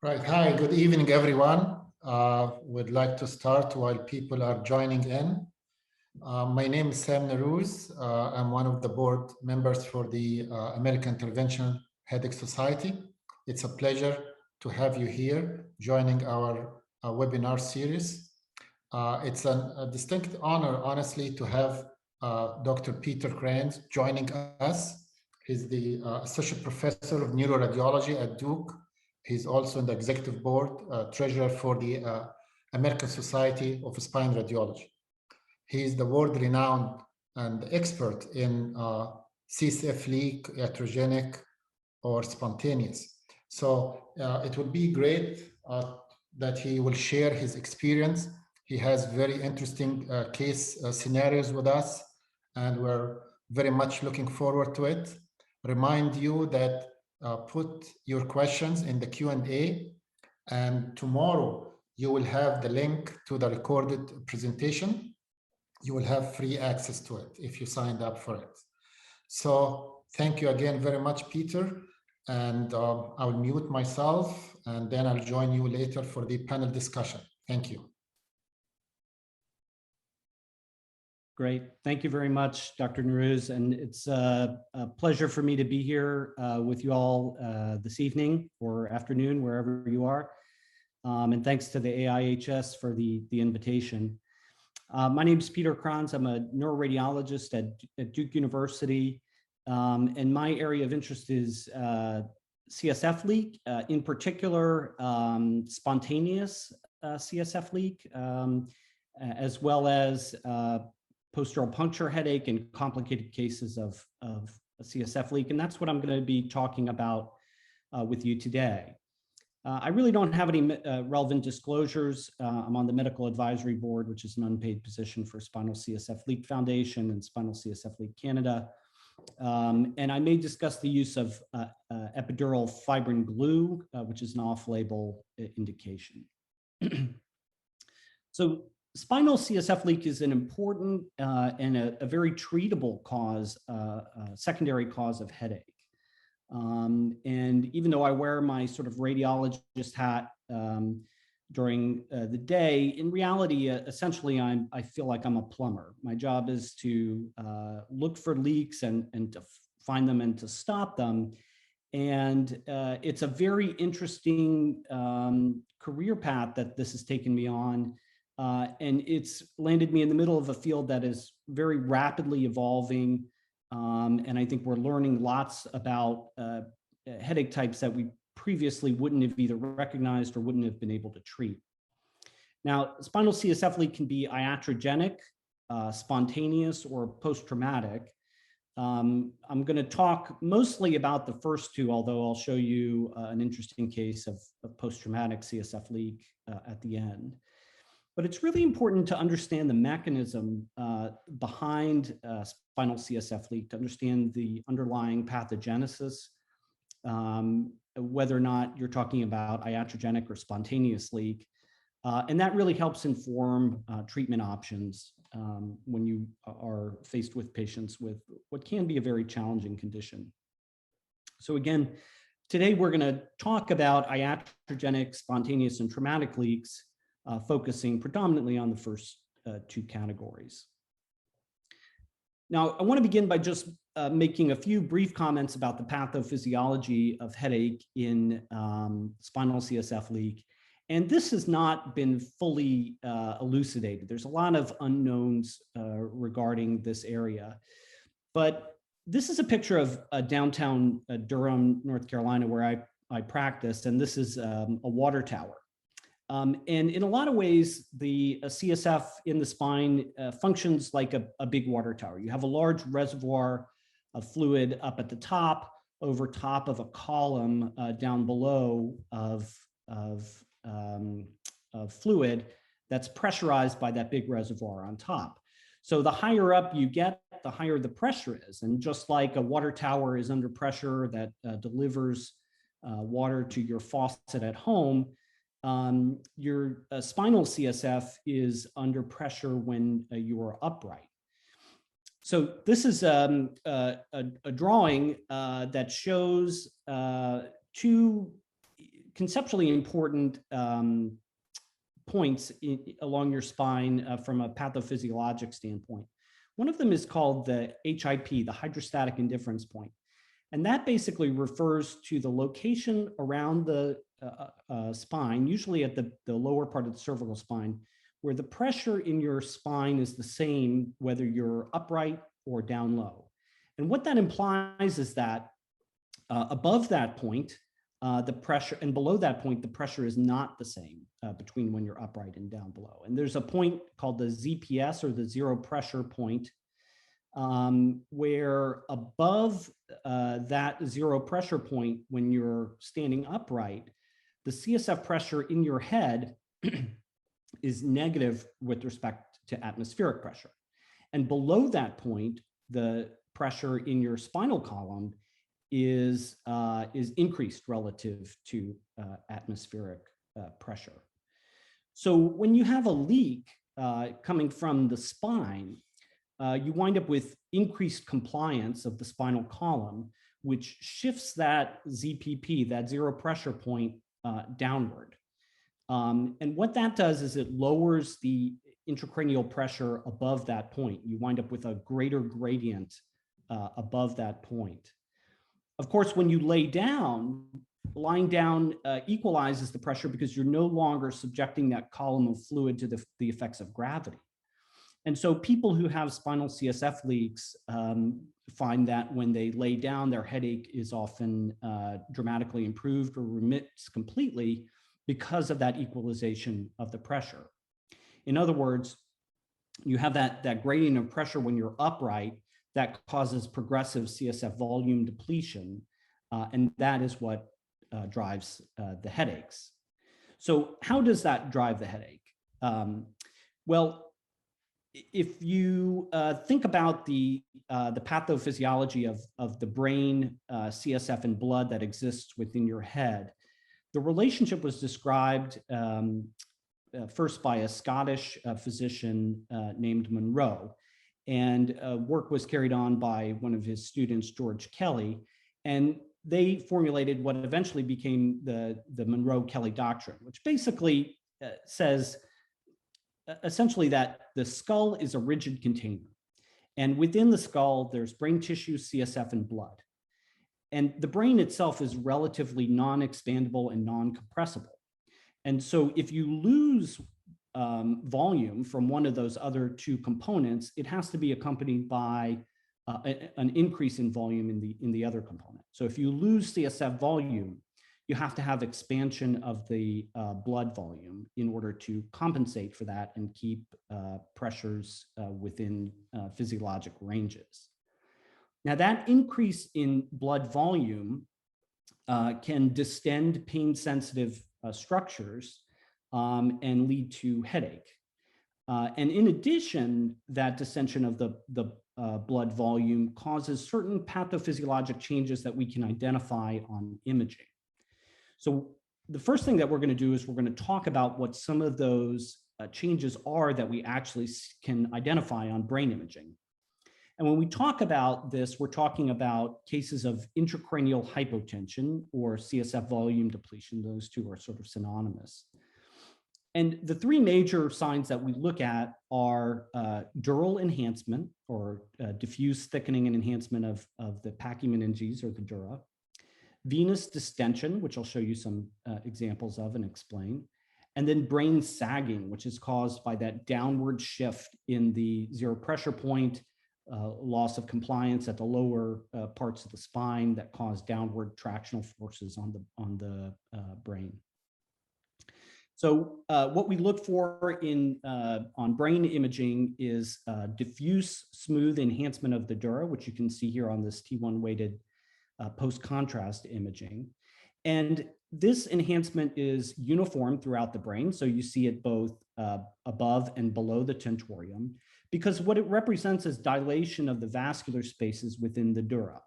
Right. Hi, good evening, everyone. Would like to start while people are joining in. My name is Sam Narouz. I'm one of the board members for the American Interventional Headache Society. It's a pleasure to have you here joining our webinar series. It's a distinct honor, honestly, to have Dr. Peter Kranz joining us. He's the Associate Professor of Neuroradiology at Duke. He's also in the executive board, treasurer for the American Society of Spine Radiology. He is the world-renowned and expert in CSF leak, Latrogenic, or spontaneous. So it would be great that he will share his experience. He has very interesting case scenarios with us, and we're very much looking forward to it. Remind you that put your questions in the Q&A, and tomorrow you will have the link to the recorded presentation. You will have free access to it if you signed up for it. So thank you again very much, Peter. And I'll mute myself, and then I'll join you later for the panel discussion. Thank you. Great. Thank you very much, Dr. Narouz. And it's a pleasure for me to be here with you all this evening or afternoon, wherever you are. And thanks to the AIHS for the invitation. My name is Peter Kranz. I'm a neuroradiologist at Duke University. And my area of interest is CSF leak, in particular, spontaneous CSF leak, as well as post-dural puncture headache and complicated cases of a CSF leak. And that's what I'm going to be talking about with you today. I really don't have any relevant disclosures. I'm on the medical advisory board, which is an unpaid position for Spinal CSF Leak Foundation and Spinal CSF Leak Canada. And I may discuss the use of epidural fibrin glue, which is an off-label indication. So spinal CSF leak is an important and a very treatable cause, secondary cause of headache. And even though I wear my sort of radiologist hat during the day, in reality, essentially, I feel like I'm a plumber. My job is to look for leaks and to find them and to stop them. And it's a very interesting career path that this has taken me on. And it's landed me in the middle of a field that is very rapidly evolving. And I think we're learning lots about headache types that we previously wouldn't have either recognized or wouldn't have been able to treat. Now, spinal CSF leak can be iatrogenic, spontaneous, or post-traumatic. I'm going to talk mostly about the first two, although I'll show you an interesting case of post-traumatic CSF leak at the end. But it's really important to understand the mechanism behind spinal CSF leak, to understand the underlying pathogenesis, whether or not you're talking about iatrogenic or spontaneous leak. And that really helps inform treatment options when you are faced with patients with what can be a very challenging condition. So again, today we're going to talk about iatrogenic, spontaneous, and traumatic leaks, focusing predominantly on the first two categories. Now, I want to begin by just making a few brief comments about the pathophysiology of headache in spinal CSF leak. And this has not been fully elucidated. There's a lot of unknowns regarding this area. But this is a picture of downtown Durham, North Carolina, where I practiced, and this is a water tower. And in a lot of ways, the CSF in the spine functions like a big water tower. You have a large reservoir of fluid up at the top, over top of a column down below of fluid that's pressurized by that big reservoir on top. So the higher up you get, the higher the pressure is. And just like a water tower is under pressure that delivers water to your faucet at home, your spinal CSF is under pressure when you are upright. So this is a drawing that shows two conceptually important points along your spine from a pathophysiologic standpoint. One of them is called the HIP, the hydrostatic indifference point. And that basically refers to the location around the spine, usually at the lower part of the cervical spine, where the pressure in your spine is the same whether you're upright or down low. And what that implies is that above that point, the pressure, and below that point, the pressure is not the same between when you're upright and down below. And there's a point called the ZPS, or the zero pressure point, where above that zero pressure point, when you're standing upright, the CSF pressure in your head is negative with respect to atmospheric pressure. And below that point, the pressure in your spinal column is increased relative to atmospheric pressure. So when you have a leak coming from the spine, you wind up with increased compliance of the spinal column, which shifts that ZPP, that zero pressure point, downward. And what that does is it lowers the intracranial pressure above that point. You wind up with a greater gradient above that point. Of course, when you lay down, lying down equalizes the pressure because you're no longer subjecting that column of fluid to the effects of gravity. And so people who have spinal CSF leaks find that when they lay down, their headache is often dramatically improved or remits completely because of that equalization of the pressure. In other words, you have that gradient of pressure when you're upright that causes progressive CSF volume depletion, and that is what drives the headaches. So how does that drive the headache? Well, if you think about the pathophysiology of the brain, CSF, and blood that exists within your head, the relationship was described first by a Scottish physician named Monro, and work was carried on by one of his students, George Kelly, and they formulated what eventually became the Monro-Kelly doctrine, which basically says essentially that the skull is a rigid container. And within the skull, there's brain tissue, CSF, and blood. And the brain itself is relatively non-expandable and non-compressible. And so if you lose volume from one of those other two components, it has to be accompanied by an increase in volume in the other component. So if you lose CSF volume, you have to have expansion of the blood volume in order to compensate for that and keep pressures within physiologic ranges. Now, that increase in blood volume can distend pain-sensitive structures and lead to headache. And in addition, that distension of the blood volume causes certain pathophysiologic changes that we can identify on imaging. So the first thing that we're going to do is we're going to talk about what some of those changes are that we actually can identify on brain imaging. And when we talk about this, we're talking about cases of intracranial hypotension or CSF volume depletion. Those two are sort of synonymous. And the three major signs that we look at are dural enhancement, or diffuse thickening and enhancement of the pachymeninges or the dura, venous distension, which I'll show you some examples of and explain, and then brain sagging, which is caused by that downward shift in the zero pressure point, loss of compliance at the lower parts of the spine that cause downward tractional forces on the brain. So what we look for on brain imaging is diffuse smooth enhancement of the dura, which you can see here on this T1 weighted post-contrast imaging. And this enhancement is uniform throughout the brain. So you see it both above and below the tentorium, because what it represents is dilation of the vascular spaces within the dura.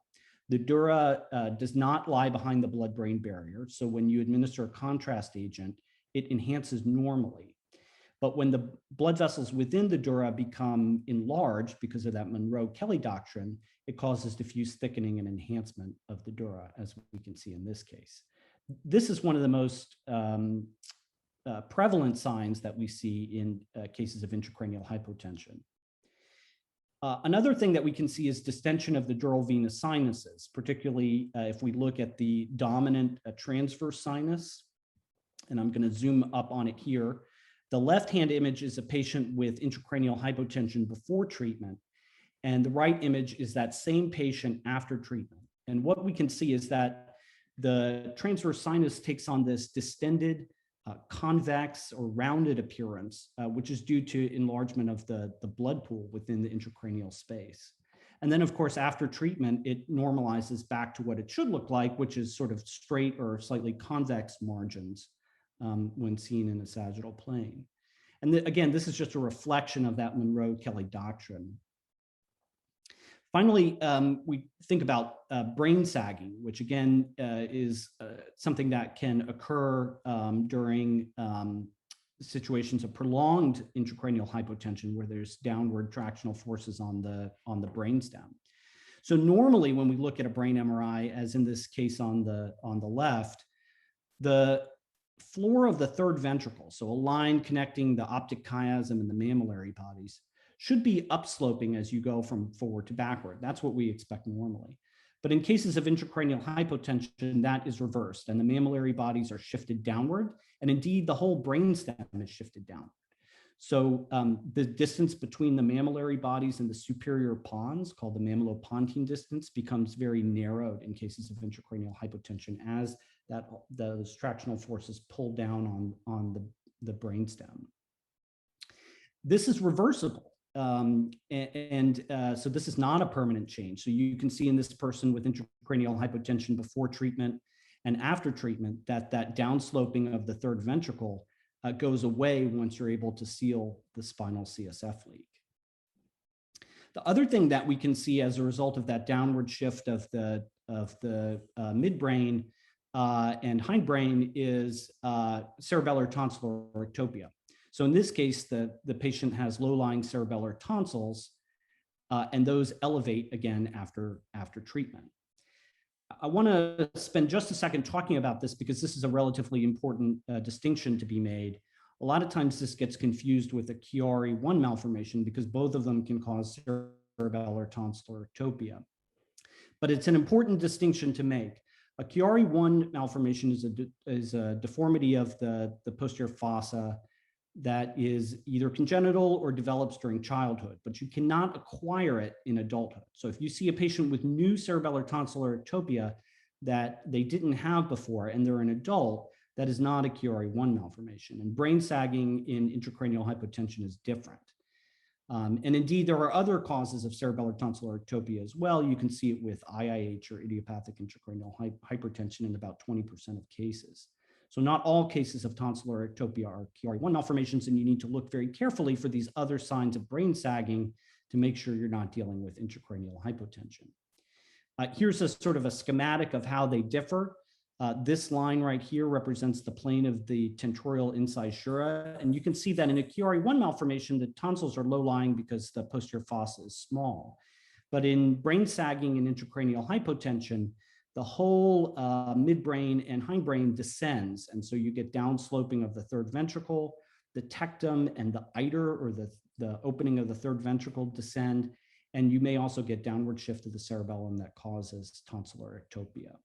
The dura does not lie behind the blood-brain barrier. So when you administer a contrast agent, it enhances normally. But when the blood vessels within the dura become enlarged because of that Monro-Kelly doctrine, it causes diffuse thickening and enhancement of the dura, as we can see in this case. this is one of the most prevalent signs that we see in cases of intracranial hypotension. Another thing that we can see is distension of the dural venous sinuses, particularly if we look at the dominant transverse sinus, and I'm going to zoom up on it here. The left-hand image is a patient with intracranial hypotension before treatment, and the right image is that same patient after treatment. And what we can see is that the transverse sinus takes on this distended, convex or rounded appearance, which is due to enlargement of the blood pool within the intracranial space. And then, of course, after treatment, it normalizes back to what it should look like, which is sort of straight or slightly convex margins when seen in a sagittal plane. And again, this is just a reflection of that Monroe-Kelly doctrine. Finally, we think about brain sagging, which again is something that can occur during situations of prolonged intracranial hypotension where there's downward tractional forces on the brainstem. So normally when we look at a brain MRI, as in this case on the left, the floor of the third ventricle, so a line connecting the optic chiasm and the mammillary bodies, should be upsloping as you go from forward to backward. That's what we expect normally. But in cases of intracranial hypotension, that is reversed, and the mammillary bodies are shifted downward, and indeed the whole brainstem is shifted downward. So the distance between the mammillary bodies and the superior pons, called the mammato-pontine distance, becomes very narrowed in cases of intracranial hypotension as those tractional forces pull down on the brainstem. This is reversible. So this is not a permanent change. So you can see in this person with intracranial hypotension before treatment and after treatment that downsloping of the third ventricle goes away once you're able to seal the spinal CSF leak. The other thing that we can see as a result of that downward shift of the midbrain and hindbrain is cerebellar tonsillar ectopia. So in this case, the patient has low-lying cerebellar tonsils, and those elevate again after treatment. I want to spend just a second talking about this because this is a relatively important distinction to be made. A lot of times this gets confused with a Chiari-1 malformation because both of them can cause cerebellar tonsillar ectopia. But it's an important distinction to make. A Chiari-1 malformation is a deformity of the posterior fossa that is either congenital or develops during childhood, but you cannot acquire it in adulthood. So if you see a patient with new cerebellar tonsillar ectopia that they didn't have before and they're an adult, that is not a Chiari-1 malformation. And brain sagging in intracranial hypotension is different. And indeed, there are other causes of cerebellar tonsillar ectopia as well. You can see it with IIH or idiopathic intracranial hypertension in about 20% of cases. So not all cases of tonsillar ectopia are Chiari-1 malformations, and you need to look very carefully for these other signs of brain sagging to make sure you're not dealing with intracranial hypotension. Here's a sort of a schematic of how they differ. This line right here represents the plane of the tentorial incisura, and you can see that in a Chiari-1 malformation, the tonsils are low-lying because the posterior fossa is small. But in brain sagging and intracranial hypotension, the whole midbrain and hindbrain descends. And so you get downsloping of the third ventricle, the tectum and the iter, or the opening of the third ventricle, descend. And you may also get downward shift of the cerebellum that causes tonsillar ectopia.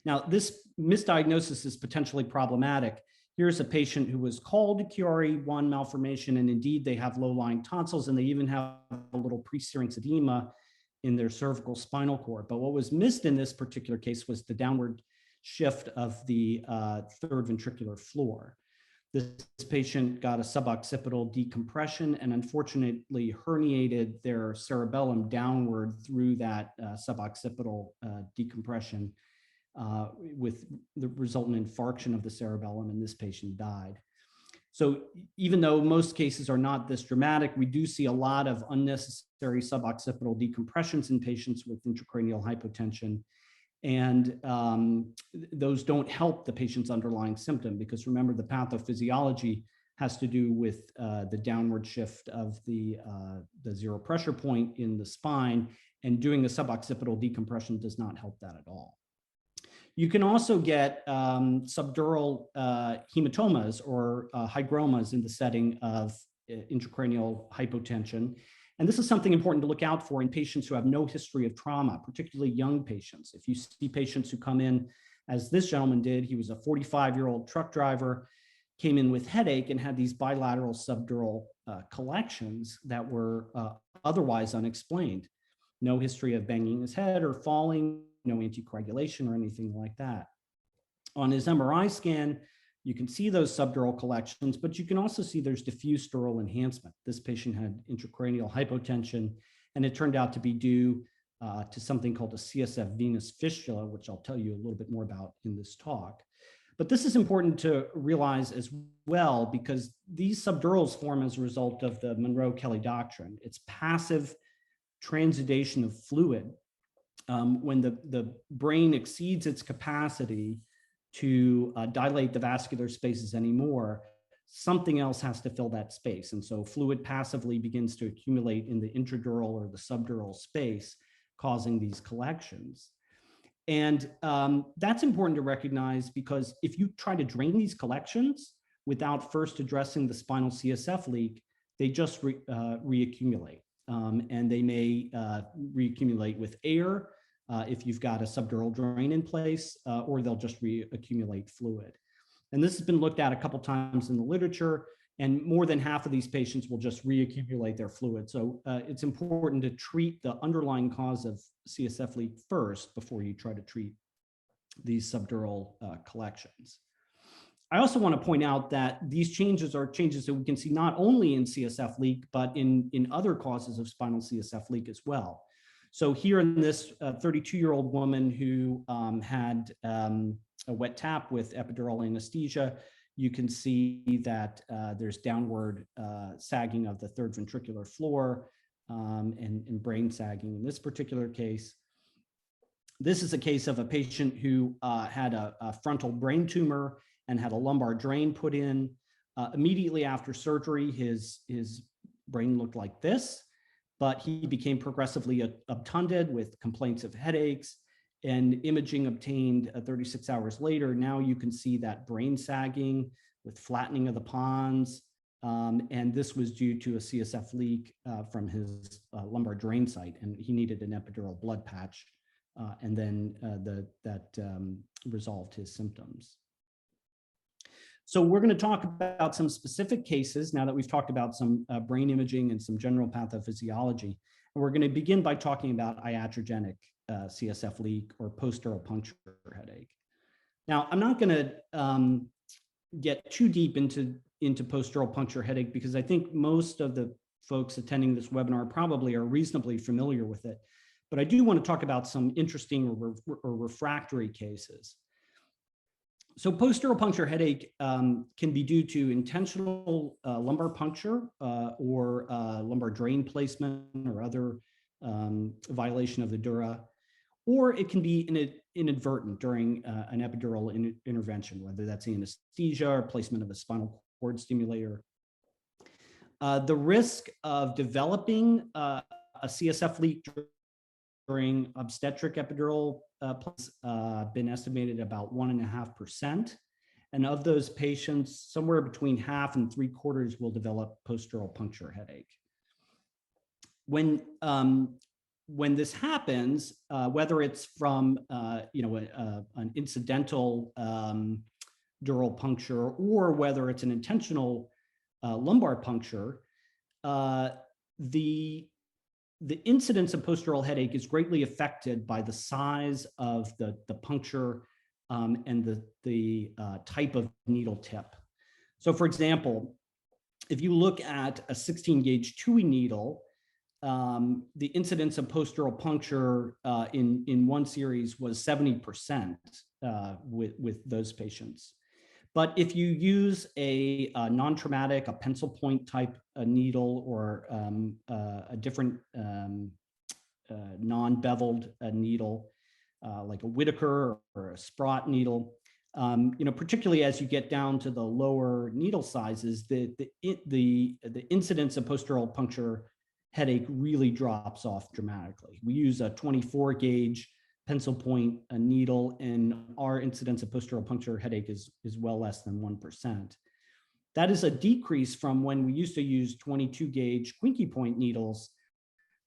Now, this misdiagnosis is potentially problematic. Here's a patient who was called a Chiari-1 malformation, and indeed they have low-lying tonsils, and they even have a little pre-syrinx edema in their cervical spinal cord. But what was missed in this particular case was the downward shift of the third ventricular floor. This patient got a suboccipital decompression and unfortunately herniated their cerebellum downward through that suboccipital decompression with the resultant infarction of the cerebellum, and this patient died. So even though most cases are not this dramatic, we do see a lot of unnecessary suboccipital decompressions in patients with intracranial hypotension. And those don't help the patient's underlying symptom because remember, the pathophysiology has to do with the downward shift of the zero pressure point in the spine, and doing a suboccipital decompression does not help that at all. You can also get subdural hematomas or hygromas in the setting of intracranial hypotension. And this is something important to look out for in patients who have no history of trauma, particularly young patients. If you see patients who come in, as this gentleman did, he was a 45-year-old truck driver, came in with headache and had these bilateral subdural collections that were otherwise unexplained. No history of banging his head or falling, no anticoagulation or anything like that. On his MRI scan, you can see those subdural collections, but you can also see there's diffuse dural enhancement. This patient had intracranial hypotension, and it turned out to be due to something called a CSF venous fistula, which I'll tell you a little bit more about in this talk. But this is important to realize as well, because these subdurals form as a result of the Monroe-Kelly doctrine. It's passive transudation of fluid. When the brain exceeds its capacity to dilate the vascular spaces anymore, something else has to fill that space. And so fluid passively begins to accumulate in the intradural or the subdural space, causing these collections. And that's important to recognize, because if you try to drain these collections without first addressing the spinal CSF leak, they just reaccumulate. And they may reaccumulate with air if you've got a subdural drain in place, or they'll just reaccumulate fluid. And this has been looked at a couple times in the literature, and more than half of these patients will just reaccumulate their fluid. So it's important to treat the underlying cause of CSF leak first before you try to treat these subdural collections. I also want to point out that these changes are changes that we can see not only in CSF leak, but in other causes of spinal CSF leak as well. So here in this 32-year-old woman who had a wet tap with epidural anesthesia, you can see that there's downward sagging of the third ventricular floor and brain sagging in this particular case. This is a case of a patient who had a frontal brain tumor and had a lumbar drain put in. Immediately after surgery, his brain looked like this, but he became progressively obtunded with complaints of headaches, and imaging obtained 36 hours later. Now you can see that brain sagging with flattening of the pons, and this was due to a CSF leak from his lumbar drain site, and he needed an epidural blood patch, and then that resolved his symptoms. So we're going to talk about some specific cases now that we've talked about some brain imaging and some general pathophysiology. And we're going to begin by talking about iatrogenic CSF leak or post-dural puncture headache. Now, I'm not going to get too deep into post-dural puncture headache, because I think most of the folks attending this webinar probably are reasonably familiar with it. But I do want to talk about some interesting or refractory cases. So post-dural puncture headache can be due to intentional lumbar puncture or lumbar drain placement or other violation of the dura, or it can be inadvertent during an epidural intervention, whether that's anesthesia or placement of a spinal cord stimulator. The risk of developing a CSF leak during obstetric epidural has been estimated about 1.5%. And of those patients, somewhere between half and 3/4 will develop post-dural puncture headache. When this happens, whether it's from an incidental dural puncture or whether it's an intentional lumbar puncture, the incidence of post-dural headache is greatly affected by the size of the puncture and the type of needle tip. So for example, if you look at a 16-gauge TUI needle, the incidence of post-dural puncture in one series was 70% with those patients. But if you use a non-traumatic, a pencil point type needle, or a different non-beveled needle, like a Whitaker or a Sprott needle, particularly as you get down to the lower needle sizes, the incidence of post-dural puncture headache really drops off dramatically. We use a 24-gauge pencil point needle, and our incidence of post-dural puncture headache is well less than 1%. That is a decrease from when we used to use 22 gauge Quinky point needles.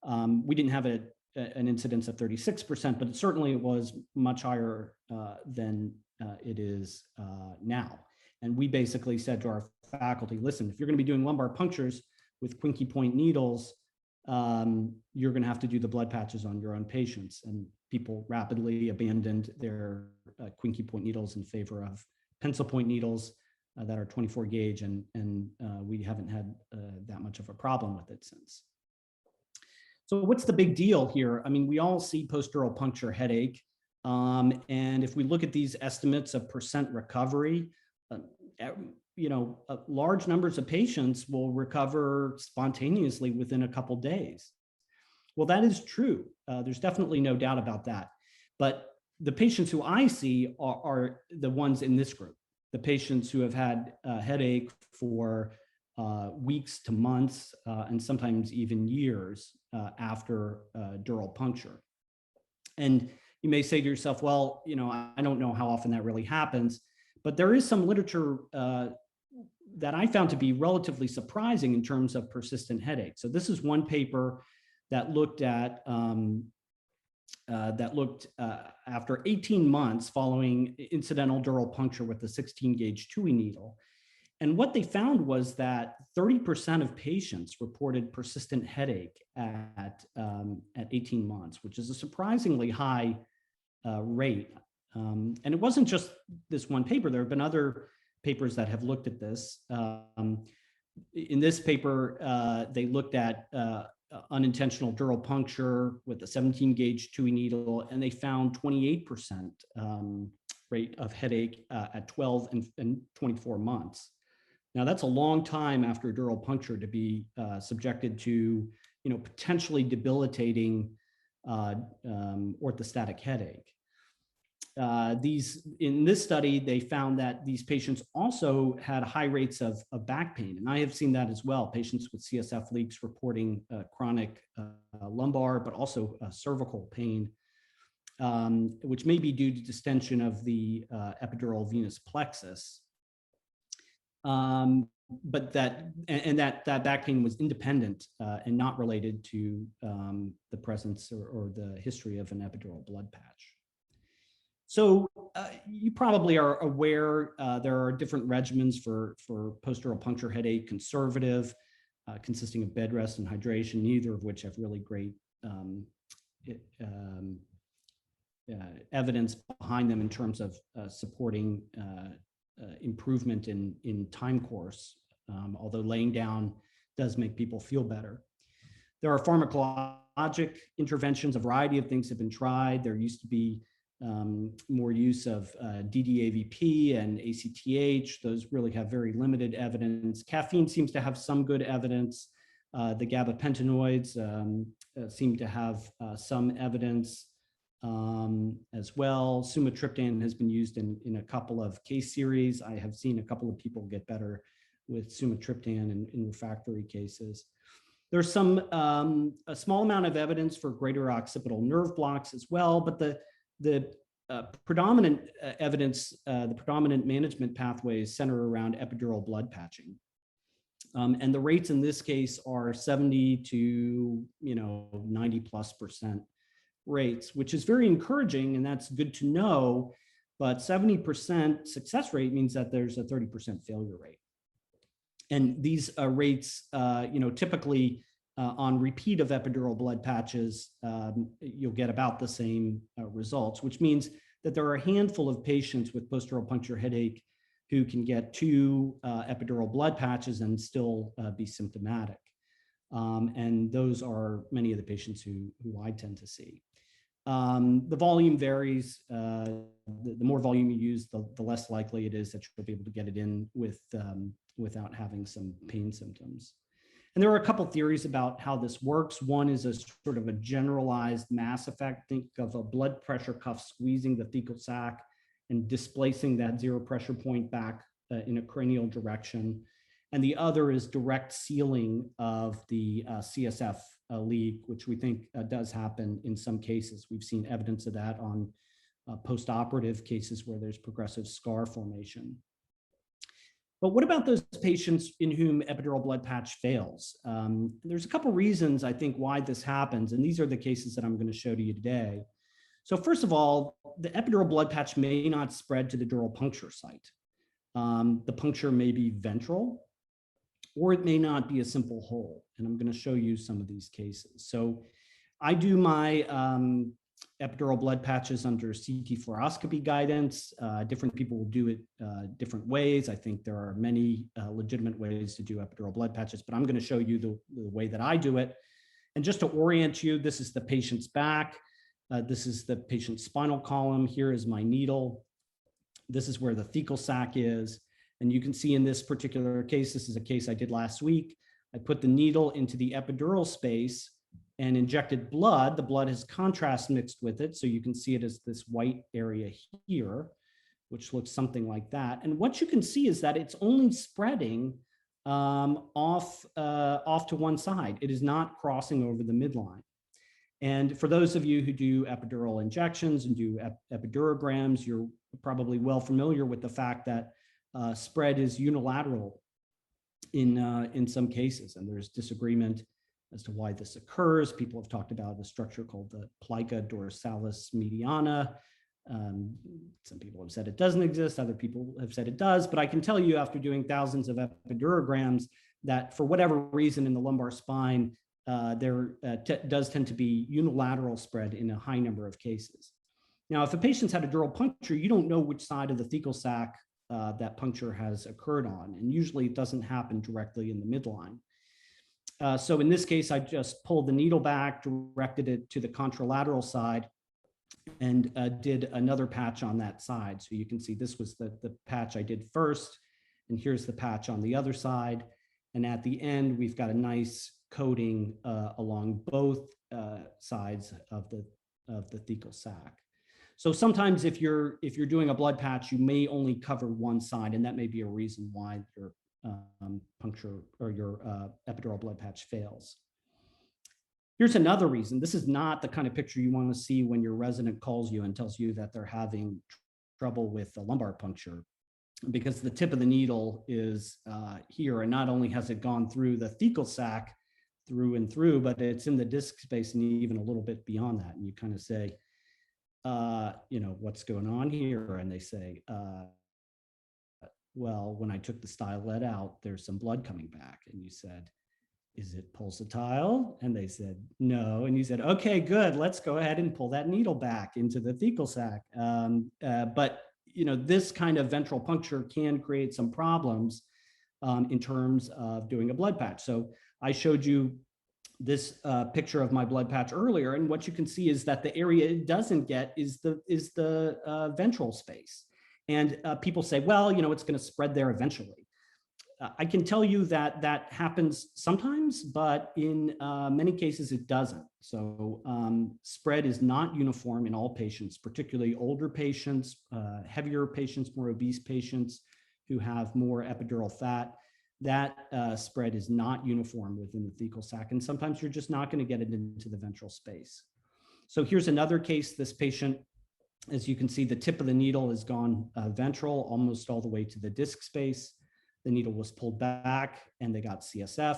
We didn't have an incidence of 36%, but certainly it was much higher than it is now. And we basically said to our faculty, listen, if you're going to be doing lumbar punctures with Quinky point needles, you're going to have to do the blood patches on your own patients. And people rapidly abandoned their Quinky point needles in favor of pencil point needles that are 24 gauge, and we haven't had that much of a problem with it since. So what's the big deal here? I mean, we all see post-dural puncture headache. And if we look at these estimates of percent recovery, large numbers of patients will recover spontaneously within a couple days. Well, that is true. There's definitely no doubt about that. But the patients who I see are the ones in this group, the patients who have had headache for weeks to months, and sometimes even years after dural puncture. And you may say to yourself, well, I don't know how often that really happens, but there is some literature that I found to be relatively surprising in terms of persistent headache. So this is one paper that looked at after 18 months following incidental dural puncture with the 16 gauge TUI needle. And what they found was that 30% of patients reported persistent headache at 18 months, which is a surprisingly high rate. And it wasn't just this one paper. There have been other papers that have looked at this. In this paper, they looked at unintentional dural puncture with a 17 gauge TUI needle, and they found 28% rate of headache at 12 and 24 months. Now, that's a long time after dural puncture to be subjected to, potentially debilitating orthostatic headache. In this study, they found that these patients also had high rates of back pain. And I have seen that as well. Patients with CSF leaks reporting chronic lumbar, but also cervical pain, which may be due to distension of the epidural venous plexus. But that back pain was independent and not related to the presence or the history of an epidural blood patch. So you probably are aware there are different regimens for post-dural puncture headache: conservative, consisting of bed rest and hydration, neither of which have really great evidence behind them in terms of supporting improvement in time course, although laying down does make people feel better. There are pharmacologic interventions. A variety of things have been tried. There used to be more use of DDAVP and ACTH. Those really have very limited evidence. Caffeine seems to have some good evidence. The gabapentinoids seem to have some evidence as well. Sumatriptan has been used in a couple of case series. I have seen a couple of people get better with sumatriptan in refractory cases. There's a small amount of evidence for greater occipital nerve blocks as well, but the predominant evidence, the predominant management pathways center around epidural blood patching. And the rates in this case are 70 to 90+% rates, which is very encouraging, and that's good to know. But 70% success rate means that there's a 30% failure rate. And these rates, typically on repeat of epidural blood patches, you'll get about the same results, which means that there are a handful of patients with post-dural puncture headache who can get 2 epidural blood patches and still be symptomatic. And those are many of the patients who I tend to see. The volume varies. The more volume you use, the less likely it is that you'll be able to get it in without having some pain symptoms. And there are a couple theories about how this works. One is a sort of a generalized mass effect. Think of a blood pressure cuff squeezing the thecal sac and displacing that zero pressure point back in a cranial direction. And the other is direct sealing of the CSF leak, which we think does happen in some cases. We've seen evidence of that on post-operative cases where there's progressive scar formation. But what about those patients in whom epidural blood patch fails? There's a couple reasons I think why this happens, and these are the cases that I'm going to show to you today. So first of all, the epidural blood patch may not spread to the dural puncture site. The puncture may be ventral, or it may not be a simple hole. And I'm going to show you some of these cases. So I do my epidural blood patches under CT fluoroscopy guidance. Different people will do it different ways. I think there are many legitimate ways to do epidural blood patches, but I'm going to show you the way that I do it. And just to orient you, this is the patient's back. This is the patient's spinal column. Here is my needle. This is where the thecal sac is. And you can see in this particular case, this is a case I did last week. I put the needle into the epidural space and injected blood. The blood has contrast mixed with it. So you can see it as this white area here, which looks something like that. And what you can see is that it's only spreading off to one side. It is not crossing over the midline. And for those of you who do epidural injections and do epidurograms, you're probably well familiar with the fact that spread is unilateral in some cases, and there's disagreement as to why this occurs. People have talked about a structure called the plica dorsalis mediana. Some people have said it doesn't exist, other people have said it does, but I can tell you after doing thousands of epidurograms that for whatever reason in the lumbar spine, there does tend to be unilateral spread in a high number of cases. Now, if a patient's had a dural puncture, you don't know which side of the thecal sac that puncture has occurred on, and usually it doesn't happen directly in the midline. So in this case, I just pulled the needle back, directed it to the contralateral side, and did another patch on that side. So you can see this was the patch I did first, and here's the patch on the other side. And at the end, we've got a nice coating along both sides of the thecal sac. So sometimes if you're doing a blood patch, you may only cover one side, and that may be a reason why your puncture or your epidural blood patch fails. Here's another reason. This is not the kind of picture you want to see when your resident calls you and tells you that they're having trouble with a lumbar puncture, because the tip of the needle is here, and not only has it gone through the thecal sac through and through, but it's in the disc space and even a little bit beyond that. And you kind of say, what's going on here? And they say, well, when I took the stylet out, there's some blood coming back. And you said, is it pulsatile? And they said, no. And you said, okay, good. Let's go ahead and pull that needle back into the thecal sac. But this kind of ventral puncture can create some problems in terms of doing a blood patch. So I showed you this picture of my blood patch earlier, and what you can see is that the area it doesn't get is the ventral space. And people say, well, it's going to spread there eventually. I can tell you that that happens sometimes, but in many cases it doesn't. So spread is not uniform in all patients, particularly older patients, heavier patients, more obese patients who have more epidural fat. That spread is not uniform within the thecal sac, and sometimes you're just not going to get it into the ventral space. So here's another case. This patient, as you can see, the tip of the needle has gone ventral almost all the way to the disc space. The needle was pulled back and they got CSF.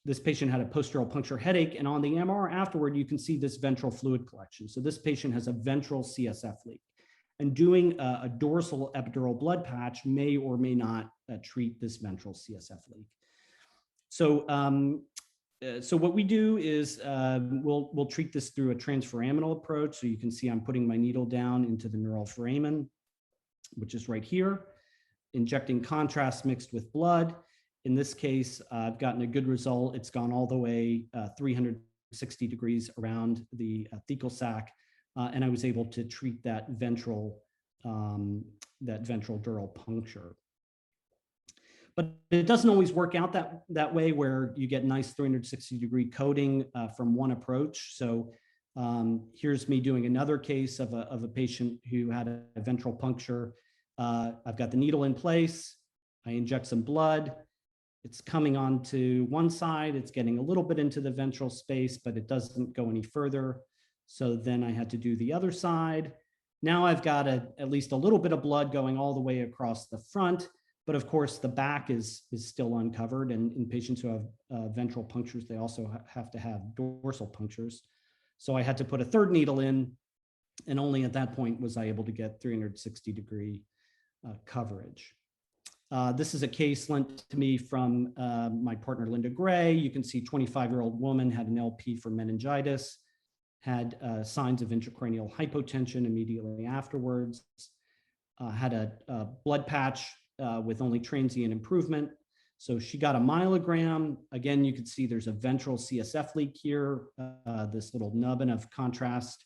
This patient had a post-dural puncture headache, and on the MR afterward, you can see this ventral fluid collection. So this patient has a ventral CSF leak. And doing a dorsal epidural blood patch may or may not treat this ventral CSF leak. So, so what we do is we'll treat this through a transforaminal approach. So you can see I'm putting my needle down into the neural foramen, which is right here, injecting contrast mixed with blood. In this case, I've gotten a good result. It's gone all the way 360 degrees around the thecal sac. And I was able to treat that ventral dural puncture. But it doesn't always work out that way, where you get nice 360 degree coating from one approach. So here's me doing another case of a patient who had a ventral puncture. I've got the needle in place. I inject some blood. it's coming onto one side, it's getting a little bit into the ventral space, but it doesn't go any further. So then I had to do the other side. Now I've got at least a little bit of blood going all the way across the front, but of course the back is still uncovered. And in patients who have ventral punctures, they also have to have dorsal punctures. So I had to put a third needle in, and only at that point was I able to get 360-degree coverage. This is a case lent to me from my partner, Linda Gray. You can see 25-year-old woman had an LP for meningitis, had signs of intracranial hypotension immediately afterwards, had a blood patch with only transient improvement. So she got a myelogram. Again, you can see there's a ventral CSF leak here, this little nubbin of contrast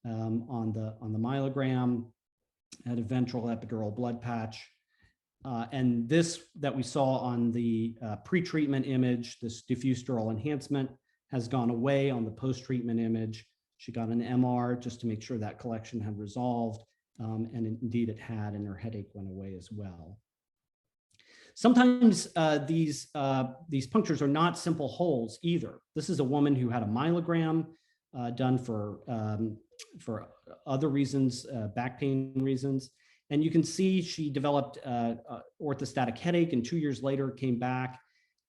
on the myelogram, had a ventral epidural blood patch. And this that we saw on the pre-treatment image, this diffuse dural enhancement, has gone away on the post-treatment image. She got an MR just to make sure that collection had resolved, and indeed it had, and her headache went away as well. Sometimes these punctures are not simple holes either. This is a woman who had a myelogram done for other reasons, back pain reasons. And you can see she developed orthostatic headache, and 2 years later came back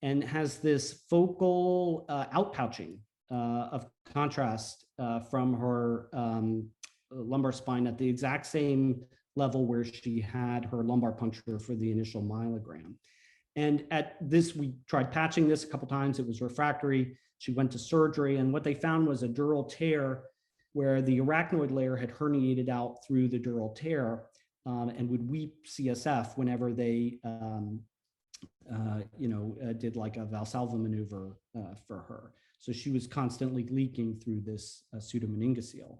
and has this focal outpouching of contrast from her lumbar spine at the exact same level where she had her lumbar puncture for the initial myelogram. And at this, we tried patching this a couple times. It was refractory. She went to surgery, and what they found was a dural tear where the arachnoid layer had herniated out through the dural tear, and would weep CSF whenever they, did like a Valsalva maneuver for her. So she was constantly leaking through this pseudomeningocele.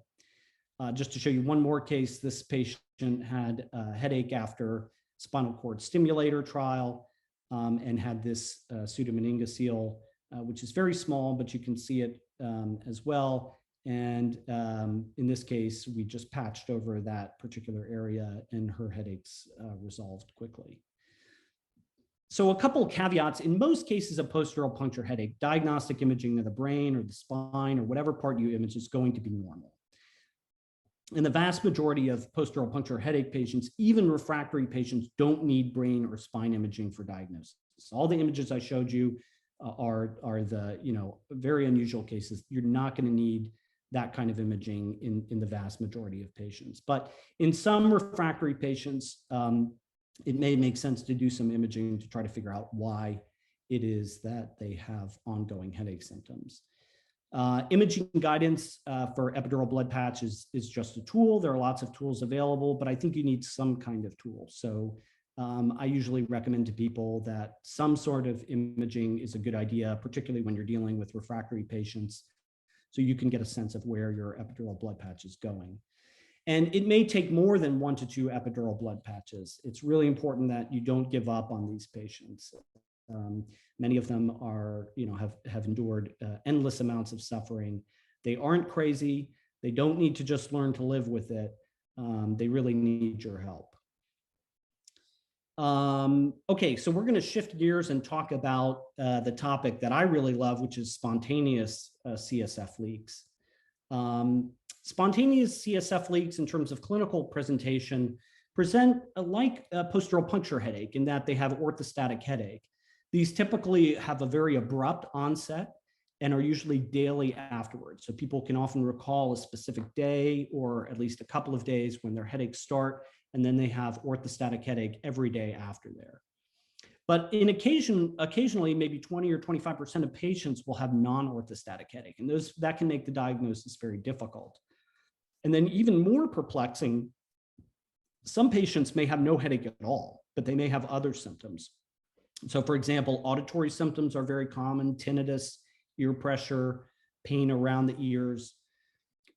Just to show you one more case, this patient had a headache after spinal cord stimulator trial and had this pseudomeningocele, which is very small, but you can see it as well. And in this case, we just patched over that particular area and her headaches resolved quickly. So a couple of caveats: in most cases of post-dural puncture headache, diagnostic imaging of the brain or the spine or whatever part you image is going to be normal. In the vast majority of post-dural puncture headache patients, even refractory patients don't need brain or spine imaging for diagnosis. All the images I showed you are the very unusual cases. You're not going to need that kind of imaging in the vast majority of patients. But in some refractory patients, it may make sense to do some imaging to try to figure out why it is that they have ongoing headache symptoms. Imaging guidance for epidural blood patch is just a tool. There are lots of tools available, but I think you need some kind of tool. So I usually recommend to people that some sort of imaging is a good idea, particularly when you're dealing with refractory patients, so you can get a sense of where your epidural blood patch is going. And it may take more than 1 to 2 epidural blood patches. It's really important that you don't give up on these patients. Many of them are, have endured endless amounts of suffering. They aren't crazy. They don't need to just learn to live with it. They really need your help. Okay, so we're going to shift gears and talk about the topic that I really love, which is spontaneous CSF leaks. Spontaneous CSF leaks, in terms of clinical presentation, present like a post-dural puncture headache in that they have orthostatic headache. These typically have a very abrupt onset and are usually daily afterwards. So people can often recall a specific day or at least a couple of days when their headaches start, and then they have orthostatic headache every day after there. But occasionally, maybe 20 or 25% of patients will have non-orthostatic headache, and that can make the diagnosis very difficult. And then even more perplexing, some patients may have no headache at all, but they may have other symptoms. So for example, auditory symptoms are very common: tinnitus, ear pressure, pain around the ears.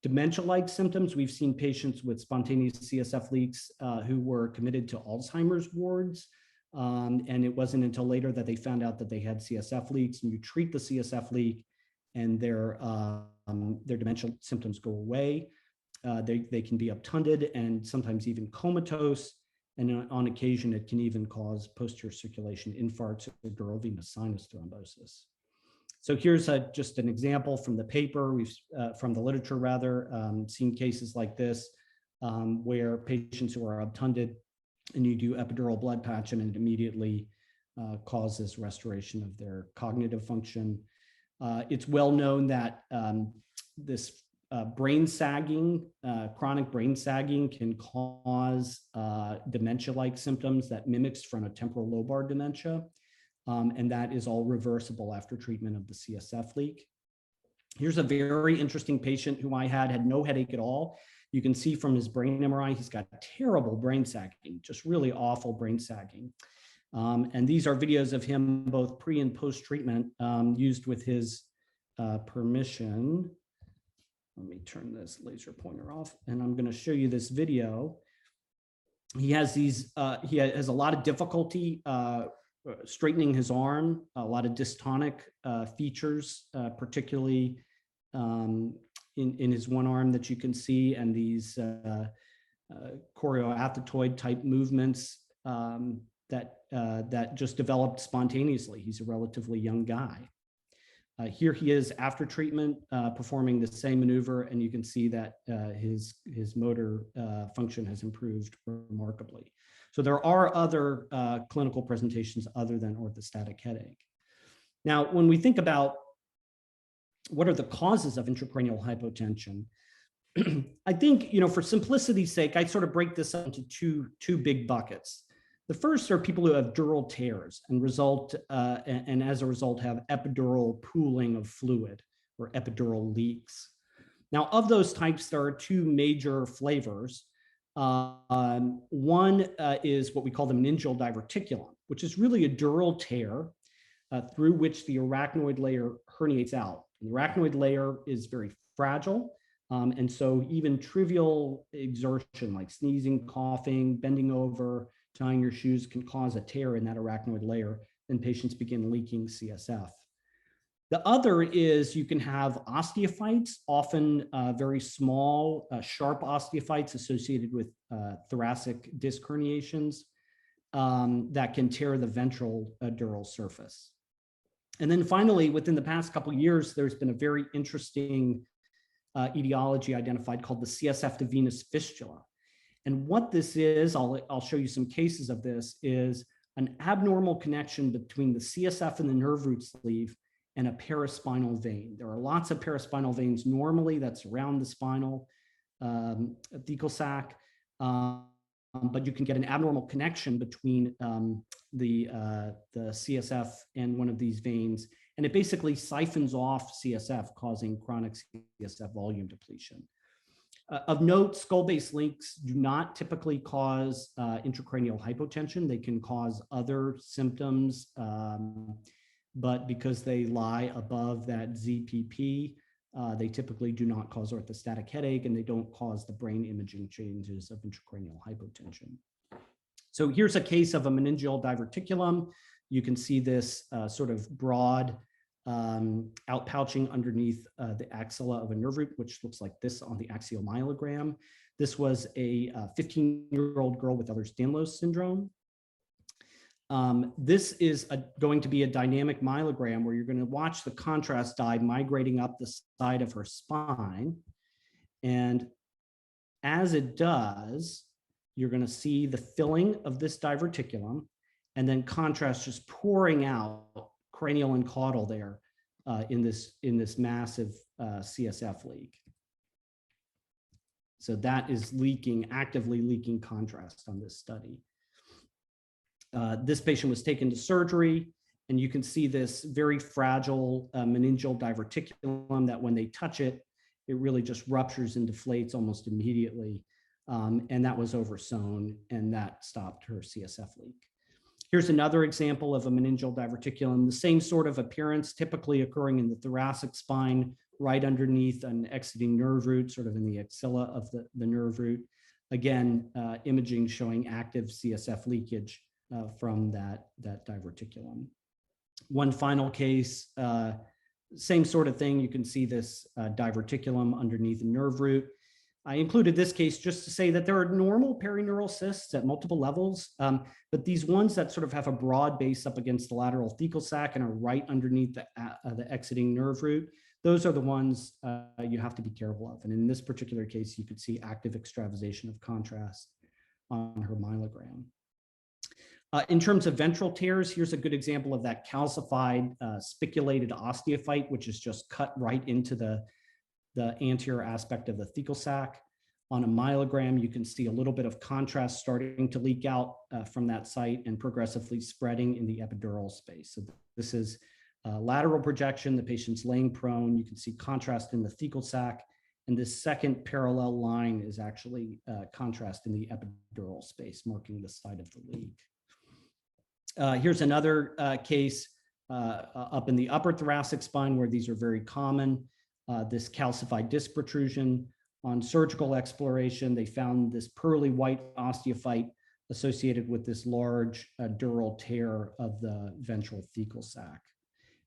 Dementia-like symptoms, we've seen patients with spontaneous CSF leaks who were committed to Alzheimer's wards. And it wasn't until later that they found out that they had CSF leaks, and you treat the CSF leak and their dementia symptoms go away. They can be obtunded and sometimes even comatose. And on occasion, it can even cause posterior circulation infarcts or dural venous sinus thrombosis. So here's just an example from the paper, from the literature rather, seen cases like this where patients who are obtunded and you do epidural blood patch and it immediately causes restoration of their cognitive function. It's well known that this brain sagging, chronic brain sagging can cause dementia-like symptoms that mimics frontotemporal lobar dementia. And that is all reversible after treatment of the CSF leak. Here's a very interesting patient who I had no headache at all. You can see from his brain MRI, he's got terrible brain sagging, just really awful brain sagging. And these are videos of him both pre and post treatment used with his permission. Let me turn this laser pointer off and I'm going to show you this video. He has he has a lot of difficulty straightening his arm, a lot of dystonic features, particularly in his one arm that you can see, and these choreoathetoid type movements that just developed spontaneously. He's a relatively young guy. Here he is after treatment, performing the same maneuver, and you can see that his motor function has improved remarkably. So there are other clinical presentations other than orthostatic headache. Now, when we think about what are the causes of intracranial hypotension, I think, for simplicity's sake, I sort of break this up into two big buckets. The first are people who have dural tears and as a result have epidural pooling of fluid or epidural leaks. Now, of those types, there are two major flavors. One is what we call the meningeal diverticulum, which is really a dural tear through which the arachnoid layer herniates out. And the arachnoid layer is very fragile. And so even trivial exertion like sneezing, coughing, bending over, tying your shoes can cause a tear in that arachnoid layer, and patients begin leaking CSF. The other is you can have osteophytes, often very small, sharp osteophytes associated with thoracic disc herniations that can tear the ventral dural surface. And then finally, within the past couple of years, there's been a very interesting etiology identified called the CSF to venous fistula. And what this is, I'll show you some cases of this, is an abnormal connection between the CSF and the nerve root sleeve and a paraspinal vein. There are lots of paraspinal veins normally that surround the spinal thecal sac, but you can get an abnormal connection between the CSF and one of these veins, and it basically siphons off CSF, causing chronic CSF volume depletion. Of note, skull-base links do not typically cause intracranial hypotension. They can cause other symptoms, but because they lie above that ZPP, they typically do not cause orthostatic headache, and they don't cause the brain imaging changes of intracranial hypotension. So here's a case of a meningeal diverticulum. You can see this sort of broad outpouching underneath the axilla of a nerve root, which looks like this on the axiomyelogram. This was a 15-year-old girl with Ehlers-Danlos syndrome. This is going to be a dynamic myelogram where you're going to watch the contrast dye migrating up the side of her spine. And as it does, you're going to see the filling of this diverticulum, and then contrast just pouring out cranial and caudal there in this massive CSF leak. So that is actively leaking contrast on this study. This patient was taken to surgery, and you can see this very fragile meningeal diverticulum that when they touch it, it really just ruptures and deflates almost immediately. And that was oversewn, and that stopped her CSF leak. Here's another example of a meningeal diverticulum, the same sort of appearance, typically occurring in the thoracic spine, right underneath an exiting nerve root, sort of in the axilla of the nerve root. Again, imaging showing active CSF leakage from that diverticulum. One final case, same sort of thing. You can see this diverticulum underneath the nerve root. I included this case just to say that there are normal perineural cysts at multiple levels, but these ones that sort of have a broad base up against the lateral thecal sac and are right underneath the exiting nerve root, those are the ones you have to be careful of. And in this particular case, you could see active extravasation of contrast on her myelogram. In terms of ventral tears, here's a good example of that calcified spiculated osteophyte, which is just cut right into the anterior aspect of the thecal sac. On a myelogram, you can see a little bit of contrast starting to leak out from that site and progressively spreading in the epidural space. So this is lateral projection. The patient's laying prone. You can see contrast in the thecal sac. And this second parallel line is actually contrast in the epidural space, marking the site of the leak. Here's another case up in the upper thoracic spine where these are very common. This calcified disc protrusion. On surgical exploration, they found this pearly white osteophyte associated with this large dural tear of the ventral thecal sac.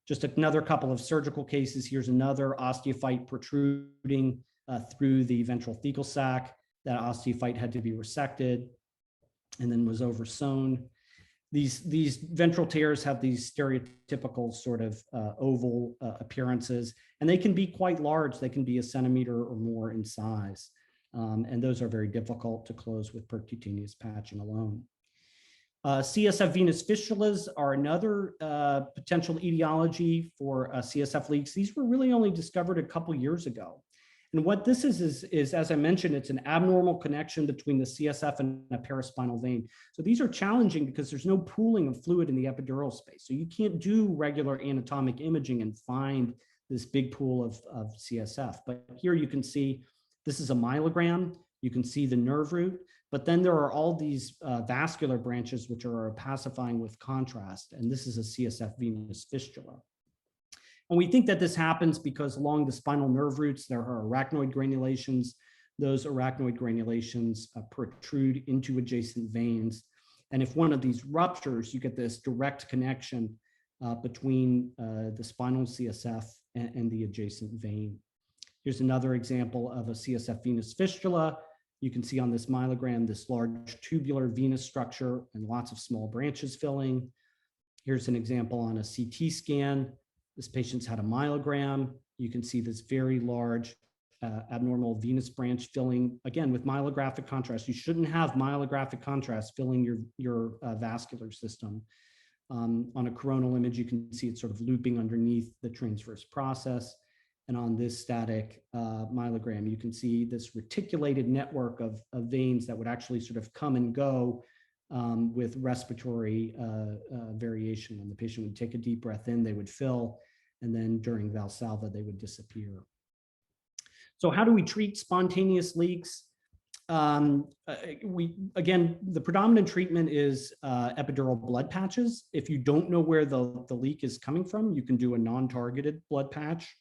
Just another couple of surgical cases. Here's another osteophyte protruding through the ventral thecal sac. That osteophyte had to be resected and then was oversewn. These ventral tears have these stereotypical sort of oval appearances, and they can be quite large. They can be a centimeter or more in size. And those are very difficult to close with percutaneous patching alone. CSF venous fistulas are another potential etiology for CSF leaks. These were really only discovered a couple years ago. And what this is, as I mentioned, it's an abnormal connection between the CSF and a paraspinal vein. So these are challenging because there's no pooling of fluid in the epidural space. So you can't do regular anatomic imaging and find this big pool of CSF. But here you can see, this is a myelogram. You can see the nerve root, but then there are all these vascular branches which are opacifying with contrast. And this is a CSF venous fistula. And we think that this happens because along the spinal nerve roots, there are arachnoid granulations. Those arachnoid granulations protrude into adjacent veins. And if one of these ruptures, you get this direct connection between the spinal CSF and the adjacent vein. Here's another example of a CSF venous fistula. You can see on this myelogram, this large tubular venous structure and lots of small branches filling. Here's an example on a CT scan. This patient's had a myelogram. You can see this very large abnormal venous branch filling, again, with myelographic contrast. You shouldn't have myelographic contrast filling your vascular system. On a coronal image, you can see it sort of looping underneath the transverse process. And on this static myelogram, you can see this reticulated network of veins that would actually sort of come and go with respiratory variation. When the patient would take a deep breath in, they would fill, and then during Valsalva, they would disappear. So how do we treat spontaneous leaks? Again, the predominant treatment is epidural blood patches. If you don't know where the leak is coming from, you can do a non-targeted blood patch.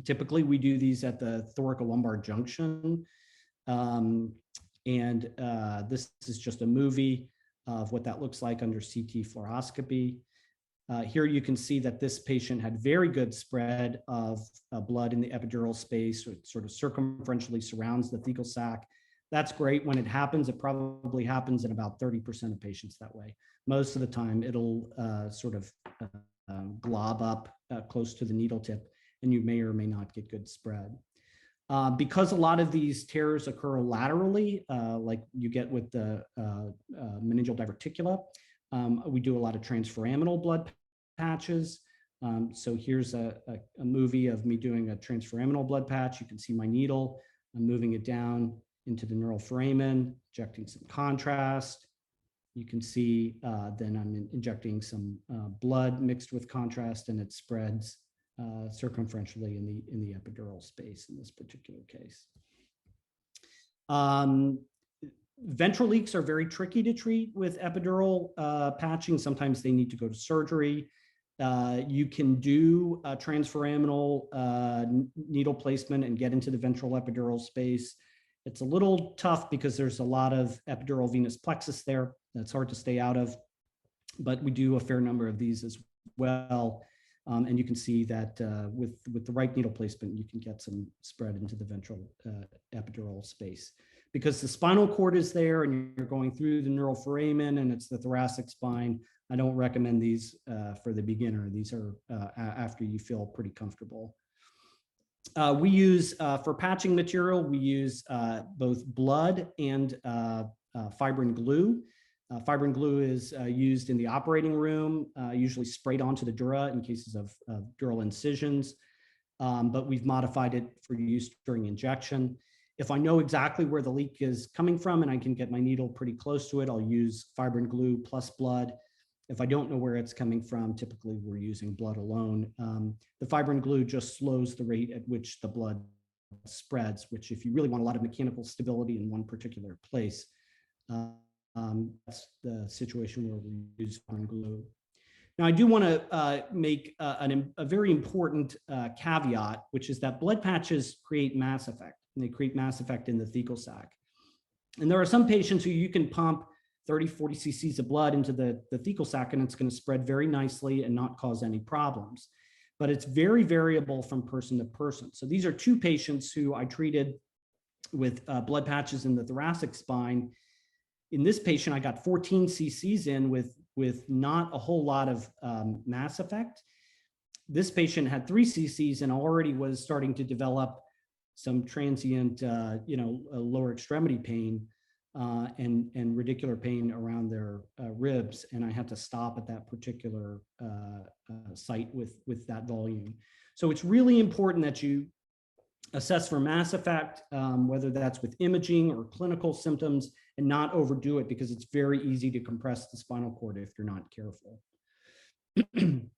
Typically, we do these at the thoracolumbar junction. This is just a movie of what that looks like under CT fluoroscopy. Here you can see that this patient had very good spread of blood in the epidural space. So it sort of circumferentially surrounds the thecal sac. That's great. When it happens, it probably happens in about 30% of patients that way. Most of the time, it'll sort of glob up close to the needle tip, and you may or may not get good spread. Because a lot of these tears occur laterally, like you get with the meningeal diverticula, we do a lot of transforaminal blood patches. So here's a movie of me doing a transforaminal blood patch. You can see my needle. I'm moving it down into the neural foramen, injecting some contrast. You can see then I'm injecting some blood mixed with contrast, and it spreads circumferentially in the epidural space in this particular case. Ventral leaks are very tricky to treat with epidural patching. Sometimes they need to go to surgery. You can do a transforaminal needle placement and get into the ventral epidural space. It's a little tough because there's a lot of epidural venous plexus there. That's hard to stay out of, but we do a fair number of these as well. And you can see that with the right needle placement, you can get some spread into the ventral epidural space. Because the spinal cord is there and you're going through the neural foramen and it's the thoracic spine, I don't recommend these for the beginner. These are after you feel pretty comfortable. We use, for patching material, we use both blood and fibrin glue. Fibrin glue is used in the operating room, usually sprayed onto the dura in cases of dural incisions, but we've modified it for use during injection. If I know exactly where the leak is coming from and I can get my needle pretty close to it, I'll use fibrin glue plus blood. If I don't know where it's coming from, typically we're using blood alone. The fibrin glue just slows the rate at which the blood spreads, which if you really want a lot of mechanical stability in one particular place, that's the situation where we use fibrin glue. Now, I do want to make a very important caveat, which is that blood patches create mass effect, and they create mass effect in the thecal sac. And there are some patients who you can pump 30, 40 cc's of blood into the thecal sac, and it's going to spread very nicely and not cause any problems. But it's very variable from person to person. So these are two patients who I treated with blood patches in the thoracic spine. In this patient, I got 14 cc's in with not a whole lot of mass effect. This patient had 3 cc's and already was starting to develop some transient, lower extremity pain and radicular pain around their ribs. And I had to stop at that particular site with that volume. So it's really important that you assess for mass effect, whether that's with imaging or clinical symptoms, and not overdo it because it's very easy to compress the spinal cord if you're not careful. In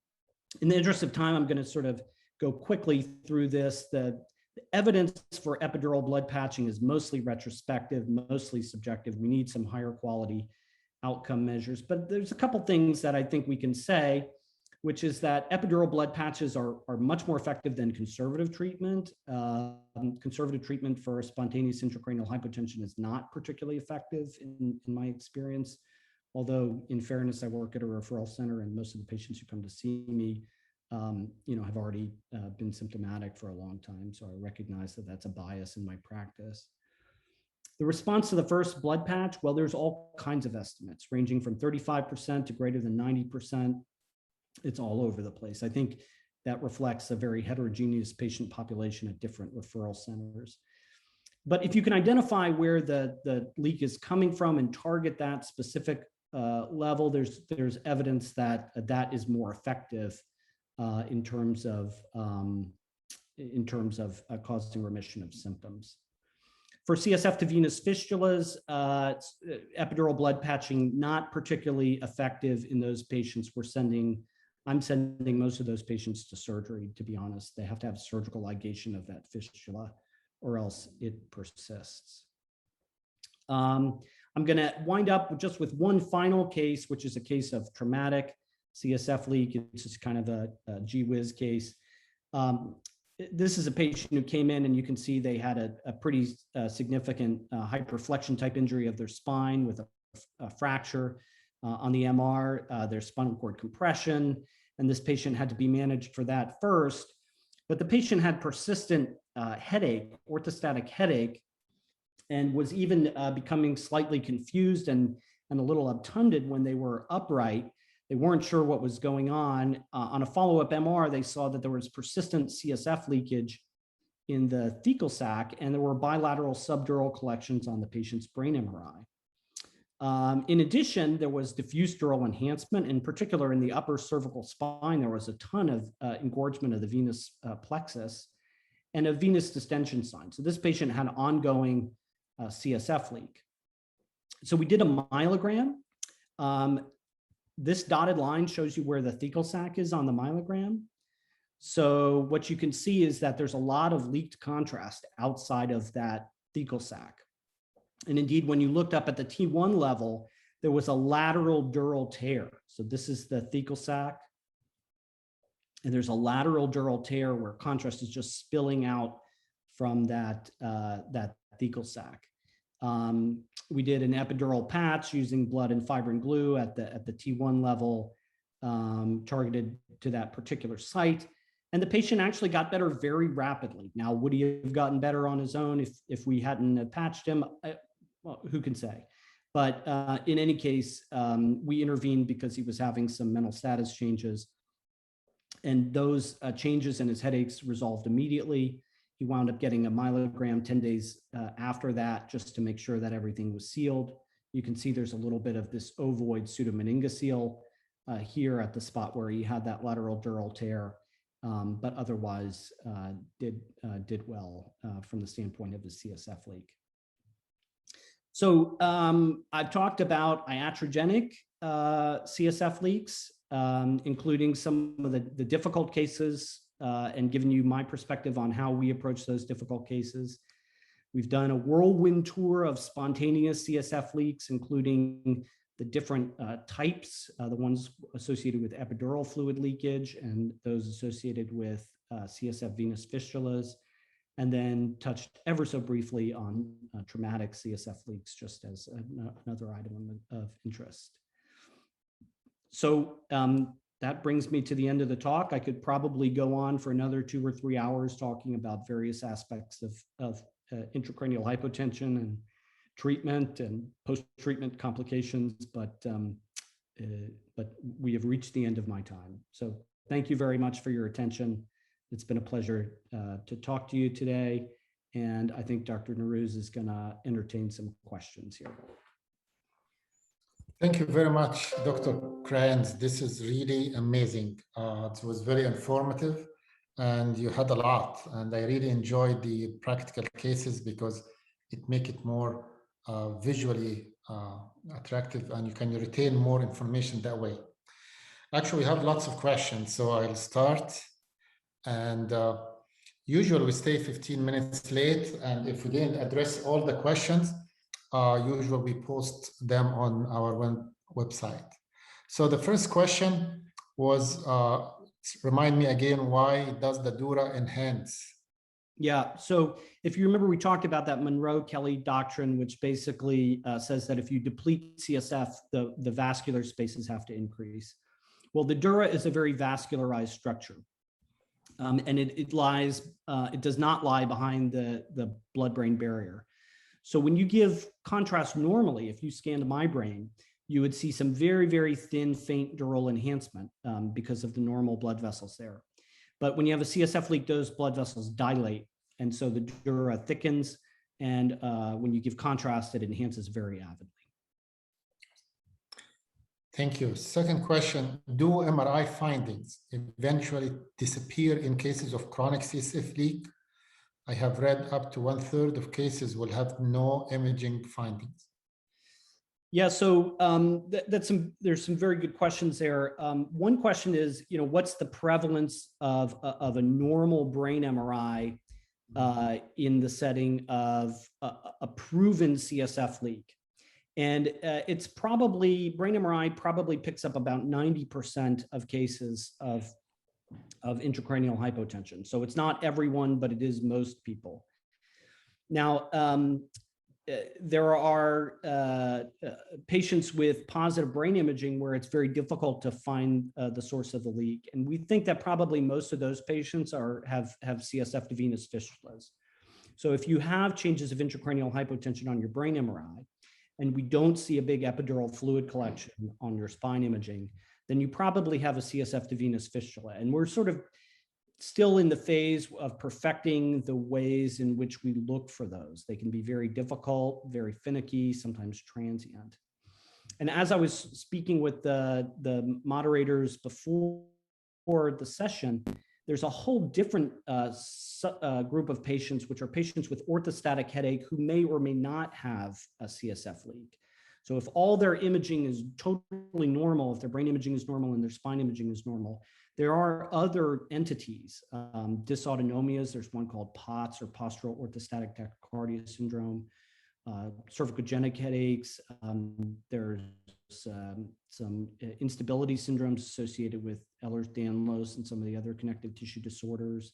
the interest of time, I'm going to sort of go quickly through this. The evidence for epidural blood patching is mostly retrospective, mostly subjective. We need some higher quality outcome measures, but there's a couple things that I think we can say, which is that epidural blood patches are much more effective than conservative treatment. Conservative treatment for spontaneous intracranial hypotension is not particularly effective in my experience. Although, in fairness, I work at a referral center, and most of the patients who come to see me, have already been symptomatic for a long time. So I recognize that that's a bias in my practice. The response to the first blood patch, well, there's all kinds of estimates, ranging from 35% to greater than 90%. It's all over the place. I think that reflects a very heterogeneous patient population at different referral centers. But if you can identify where the leak is coming from and target that specific level, there's evidence that that is more effective in terms of causing remission of symptoms. For CSF to venous fistulas, epidural blood patching not particularly effective in those patients. I'm sending most of those patients to surgery, to be honest. They have to have surgical ligation of that fistula or else it persists. I'm going to wind up just with one final case, which is a case of traumatic CSF leak. It's just kind of a gee whiz case. This is a patient who came in, and you can see they had a pretty significant hyperflexion type injury of their spine with a fracture. On the MR, there's spinal cord compression, and this patient had to be managed for that first. But the patient had persistent headache, orthostatic headache, and was even becoming slightly confused and a little obtunded when they were upright. They weren't sure what was going on. On a follow-up MR, they saw that there was persistent CSF leakage in the thecal sac, and there were bilateral subdural collections on the patient's brain MRI. In addition, there was diffuse dural enhancement. In particular, in the upper cervical spine, there was a ton of engorgement of the venous plexus and a venous distension sign. So this patient had ongoing CSF leak. So we did a myelogram. This dotted line shows you where the thecal sac is on the myelogram. So what you can see is that there's a lot of leaked contrast outside of that thecal sac. And indeed, when you looked up at the T1 level, there was a lateral dural tear. So this is the thecal sac. And there's a lateral dural tear where contrast is just spilling out from that thecal sac. We did an epidural patch using blood and fibrin glue at the T1 level. targeted to that particular site. And the patient actually got better very rapidly. Now, would he have gotten better on his own if we hadn't patched him? Well, who can say? But in any case, we intervened because he was having some mental status changes. And those changes in his headaches resolved immediately. He wound up getting a myelogram 10 days after that, just to make sure that everything was sealed. You can see there's a little bit of this ovoid pseudomeningocele here at the spot where he had that lateral dural tear, but otherwise did well from the standpoint of his CSF leak. So I've talked about iatrogenic CSF leaks, including some of the difficult cases and given you my perspective on how we approach those difficult cases. We've done a whirlwind tour of spontaneous CSF leaks, including the different types, the ones associated with epidural fluid leakage and those associated with CSF venous fistulas, and then touched ever so briefly on traumatic CSF leaks, just as another item of interest. So that brings me to the end of the talk. I could probably go on for another 2 or 3 hours talking about various aspects of intracranial hypotension and treatment and post-treatment complications, but we have reached the end of my time. So thank you very much for your attention. It's been a pleasure to talk to you today. And I think Dr. Nowrouz is gonna entertain some questions here. Thank you very much, Dr. Kranz. This is really amazing. It was very informative and you had a lot. And I really enjoyed the practical cases because it makes it more visually attractive and you can retain more information that way. Actually, we have lots of questions, so I'll start. And usually we stay 15 minutes late, and if we didn't address all the questions, usually we post them on our website. So the first question was, remind me again, why does the dura enhance? Yeah, so if you remember, we talked about that Monroe-Kelly doctrine, which basically says that if you deplete CSF, the vascular spaces have to increase. Well, the dura is a very vascularized structure. And it does not lie behind the blood-brain barrier. So when you give contrast normally, if you scanned my brain, you would see some very, very thin, faint dural enhancement because of the normal blood vessels there. But when you have a CSF leak, those blood vessels dilate. And so the dura thickens. And when you give contrast, it enhances very avidly. Thank you. Second question, do MRI findings eventually disappear in cases of chronic CSF leak? I have read up to 1/3 of cases will have no imaging findings. Yeah, so there's some very good questions there. One question is, what's the prevalence of a normal brain MRI in the setting of a proven CSF leak? And it's probably, brain MRI probably picks up about 90% of cases of intracranial hypotension. So it's not everyone, but it is most people. Now, there are patients with positive brain imaging where it's very difficult to find the source of the leak. And we think that probably most of those patients have CSF to venous fistulas. So if you have changes of intracranial hypotension on your brain MRI, and we don't see a big epidural fluid collection on your spine imaging, then you probably have a CSF to venous fistula. And we're sort of still in the phase of perfecting the ways in which we look for those. They can be very difficult, very finicky, sometimes transient. And as I was speaking with the moderators before the session, there's a whole different group of patients, which are patients with orthostatic headache who may or may not have a CSF leak. So if all their imaging is totally normal, if their brain imaging is normal and their spine imaging is normal, there are other entities, dysautonomias. There's one called POTS, or postural orthostatic tachycardia syndrome, cervicogenic headaches. There's some instability syndromes associated with Ehlers-Danlos and some of the other connective tissue disorders,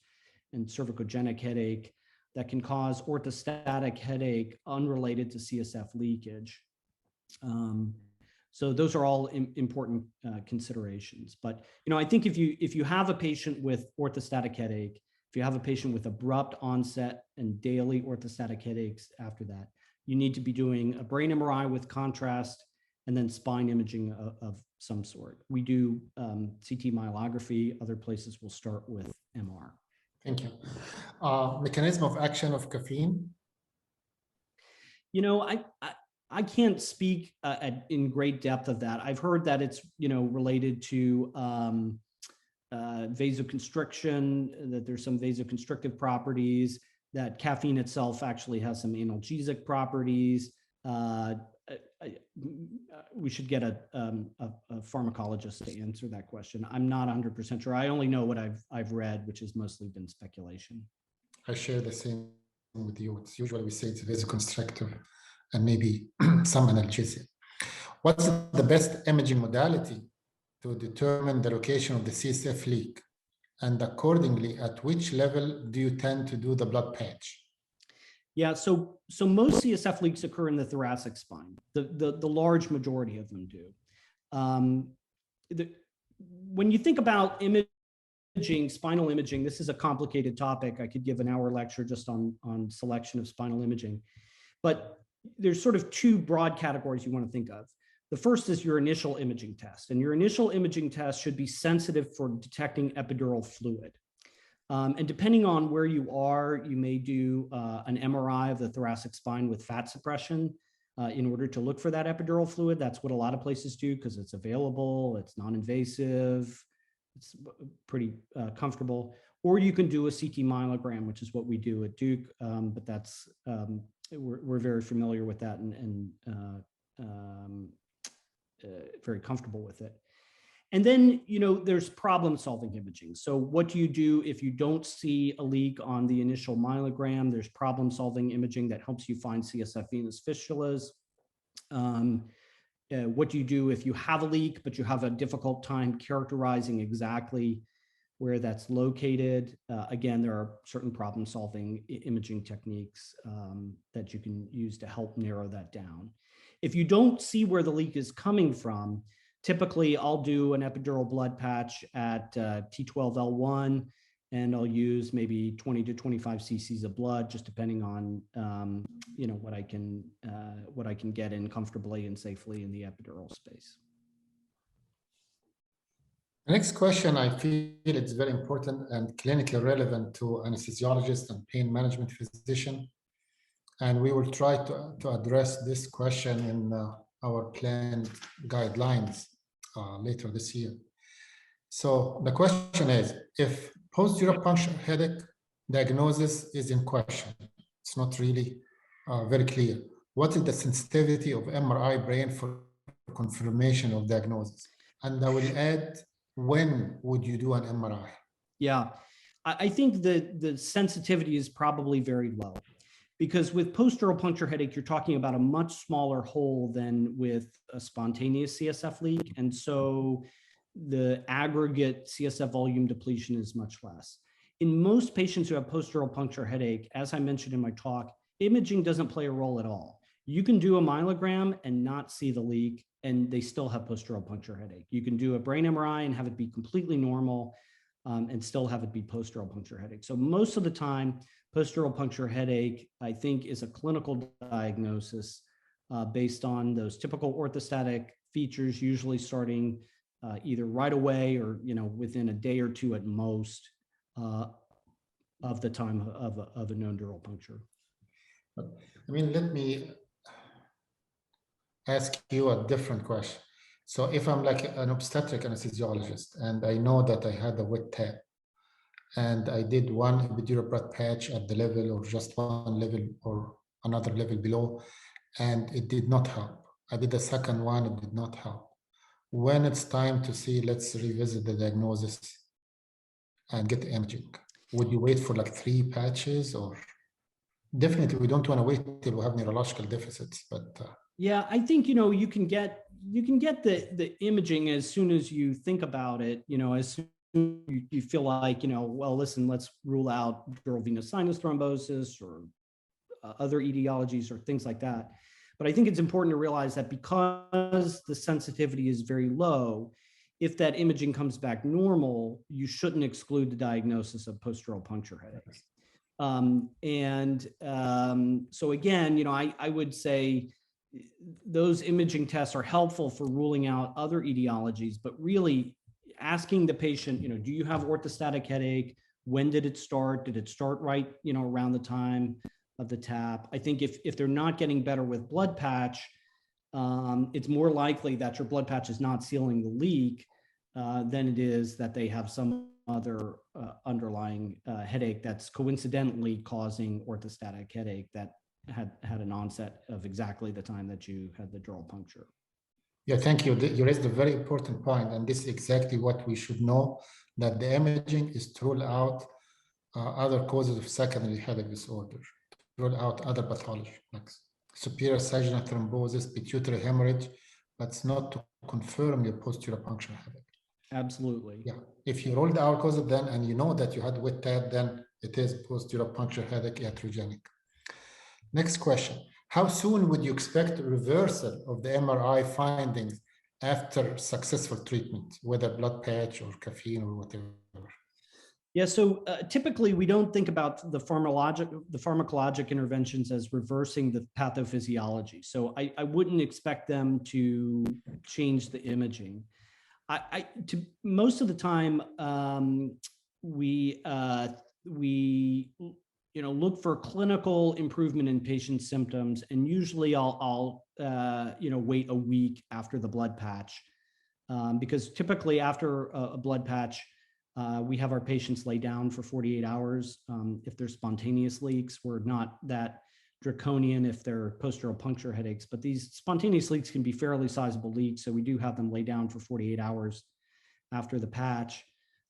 and cervicogenic headache that can cause orthostatic headache unrelated to CSF leakage. So those are all important considerations. But I think if you have a patient with orthostatic headache, if you have a patient with abrupt onset and daily orthostatic headaches after that, you need to be doing a brain MRI with contrast and then spine imaging of some sort. We do CT myelography. Other places will start with MR. Thank you. Mechanism of action of caffeine? I can't speak in great depth of that. I've heard that it's related to vasoconstriction, that there's some vasoconstrictive properties, that caffeine itself actually has some analgesic properties. We should get a pharmacologist to answer that question. I'm not 100% sure. I only know what I've read, which has mostly been speculation. I share the same with you. It's usually we say it's vasoconstrictive and maybe some analgesia. What's the best imaging modality to determine the location of the CSF leak? And accordingly, at which level do you tend to do the blood patch? Yeah, so most CSF leaks occur in the thoracic spine. The large majority of them do. When you think about imaging, spinal imaging, this is a complicated topic. I could give an hour lecture just on selection of spinal imaging. But there's sort of two broad categories you want to think of. The first is your initial imaging test, and your initial imaging test should be sensitive for detecting epidural fluid. And depending on where you are, you may do an MRI of the thoracic spine with fat suppression in order to look for that epidural fluid. That's what a lot of places do because it's available, it's non-invasive, it's pretty comfortable. Or you can do a CT myelogram, which is what we do at Duke, but that's we're very familiar with that and very comfortable with it. And then, there's problem-solving imaging. So what do you do if you don't see a leak on the initial myelogram? There's problem-solving imaging that helps you find CSF venous fistulas. What do you do if you have a leak, but you have a difficult time characterizing exactly where that's located? Again, there are certain problem-solving imaging techniques that you can use to help narrow that down. If you don't see where the leak is coming from, typically I'll do an epidural blood patch at T12L1, and I'll use maybe 20 to 25 cc's of blood, just depending on what I can get in comfortably and safely in the epidural space. The next question, I feel it's very important and clinically relevant to anesthesiologists and pain management physician. And we will try to address this question in our planned guidelines later this year. So the question is, if post-dural puncture headache diagnosis is in question, it's not really very clear, what is the sensitivity of MRI brain for confirmation of diagnosis? And I will add, when would you do an MRI? Yeah, I think the sensitivity is probably very low. Because with post-dural puncture headache, you're talking about a much smaller hole than with a spontaneous CSF leak. And so the aggregate CSF volume depletion is much less. In most patients who have post-dural puncture headache, as I mentioned in my talk, imaging doesn't play a role at all. You can do a myelogram and not see the leak, and they still have post-dural puncture headache. You can do a brain MRI and have it be completely normal and still have it be post-dural puncture headache. So most of the time, post-dural puncture headache, I think, is a clinical diagnosis based on those typical orthostatic features, usually starting either right away or within a day or two at most of the time of a known dural puncture. Let me ask you a different question. So if I'm like an obstetric anesthesiologist and I know that I had a wet tap, and I did one epidural blood patch at the level or just one level or another level below, and it did not help. I did a second one, it did not help. When it's time to see, let's revisit the diagnosis and get the imaging. Would you wait for like 3 patches, or definitely we don't want to wait till we have neurological deficits, but yeah, I think you can get the imaging as soon as you think about it, as soon you feel like, well, listen, let's rule out dural venous sinus thrombosis or other etiologies or things like that. But I think it's important to realize that because the sensitivity is very low, if that imaging comes back normal, you shouldn't exclude the diagnosis of post-dural puncture headaches. So again, I would say those imaging tests are helpful for ruling out other etiologies, but really asking the patient, do you have orthostatic headache? When did it start? Did it start right, around the time of the tap? I think if they're not getting better with blood patch, it's more likely that your blood patch is not sealing the leak than it is that they have some other underlying headache that's coincidentally causing orthostatic headache that had an onset of exactly the time that you had the dural puncture. Yeah, thank you. You raised a very important point, and this is exactly what we should know, that the imaging is to rule out other causes of secondary headache disorder, to rule out other pathology like superior sagittal thrombosis, pituitary hemorrhage, but it's not to confirm your post-dural puncture headache. Absolutely. Yeah, if you ruled out cause then and you know that you had wet tap, then it is post-dural puncture headache iatrogenic. Next question. How soon would you expect a reversal of the MRI findings after successful treatment, whether blood patch or caffeine or whatever? Yeah, so typically we don't think about the pharmacologic interventions as reversing the pathophysiology. So I wouldn't expect them to change the imaging. Most of the time we look for clinical improvement in patient symptoms, and usually I'll wait a week after the blood patch, because typically after a blood patch, we have our patients lay down for 48 hours. If they're spontaneous leaks, we're not that draconian if they're post-dural puncture headaches, but these spontaneous leaks can be fairly sizable leaks. So we do have them lay down for 48 hours after the patch.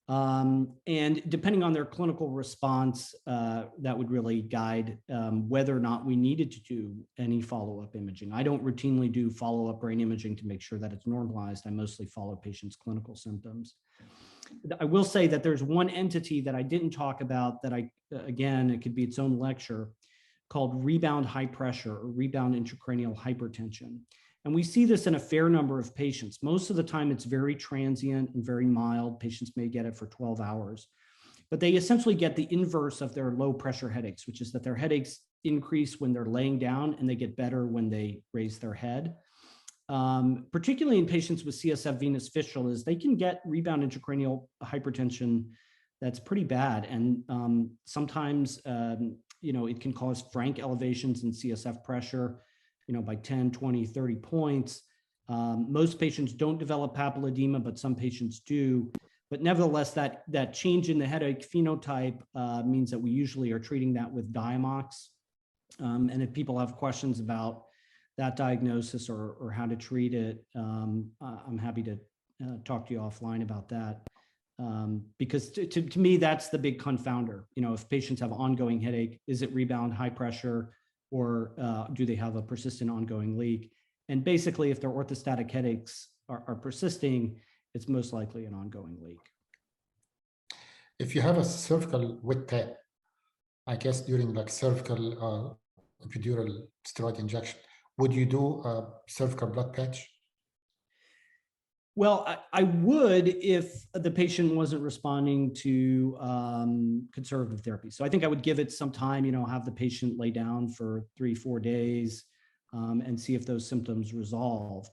And depending on their clinical response, that would really guide whether or not we needed to do any follow-up imaging. I don't routinely do follow-up brain imaging to make sure that it's normalized. I mostly follow patients' clinical symptoms. I will say that there's one entity that I didn't talk about that again, it could be its own lecture, called rebound high pressure or rebound intracranial hypertension. And we see this in a fair number of patients. Most of the time it's very transient and very mild. Patients may get it for 12 hours, but they essentially get the inverse of their low pressure headaches, which is that their headaches increase when they're laying down and they get better when they raise their head. Particularly in patients with CSF venous fistulas, they can get rebound intracranial hypertension that's pretty bad. And sometimes, it can cause frank elevations in CSF pressure, by 10, 20, 30 points. Most patients don't develop papilledema, but some patients do. But nevertheless, that change in the headache phenotype means that we usually are treating that with Diamox. And if people have questions about that diagnosis or how to treat it, I'm happy to talk to you offline about that. Because to me, that's the big confounder. If patients have ongoing headache, is it rebound high pressure, or do they have a persistent ongoing leak? And basically, if their orthostatic headaches are persisting, it's most likely an ongoing leak. If you have a cervical wet tap, I guess during cervical epidural steroid injection, would you do a cervical blood patch? Well, I would if the patient wasn't responding to conservative therapy. So I think I would give it some time, have the patient lay down for 3-4 days and see if those symptoms resolved.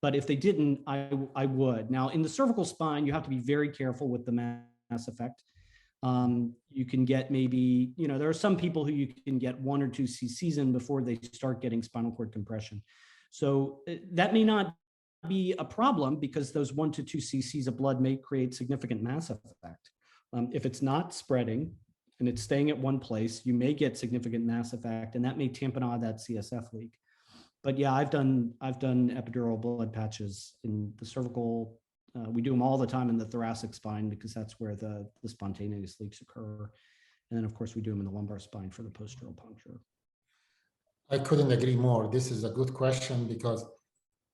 But if they didn't, I would. Now, in the cervical spine, you have to be very careful with the mass effect. You can get maybe, there are some people who you can get 1 or 2 cc's in before they start getting spinal cord compression. So that may not be a problem because those 1 to 2 cc's of blood may create significant mass effect. If it's not spreading and it's staying at one place, you may get significant mass effect, and that may tamponade that CSF leak. But yeah, I've done epidural blood patches in the cervical. We do them all the time in the thoracic spine because that's where the spontaneous leaks occur. And then of course we do them in the lumbar spine for the post-dural puncture. I couldn't agree more. This is a good question because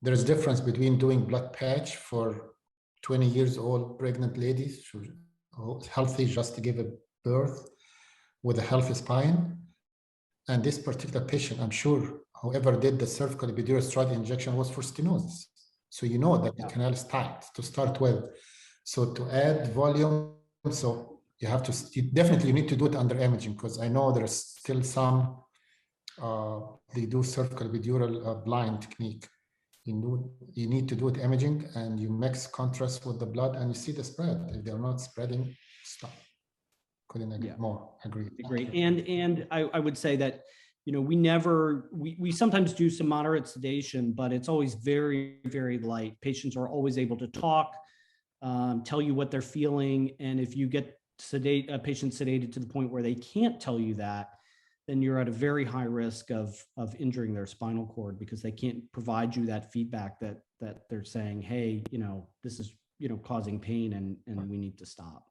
there is difference between doing blood patch for 20 years old pregnant ladies who healthy just to give a birth with a healthy spine. And this particular patient, I'm sure, whoever did the cervical epidural steroid injection was for stenosis. So you know that the canal is tight to start with. So to add volume, so you definitely need to do it under imaging, because I know there's still some, they do cervical epidural blind technique. You need to do it imaging, and you mix contrast with the blood and you see the spread. If they're not spreading, stop. Couldn't agree more. Agree. And I would say that, we sometimes do some moderate sedation, but it's always very, very light. Patients are always able to talk, tell you what they're feeling. And if you get a patient sedated to the point where they can't tell you that, then you're at a very high risk of injuring their spinal cord, because they can't provide you that feedback that they're saying, hey, this is, causing pain and we need to stop.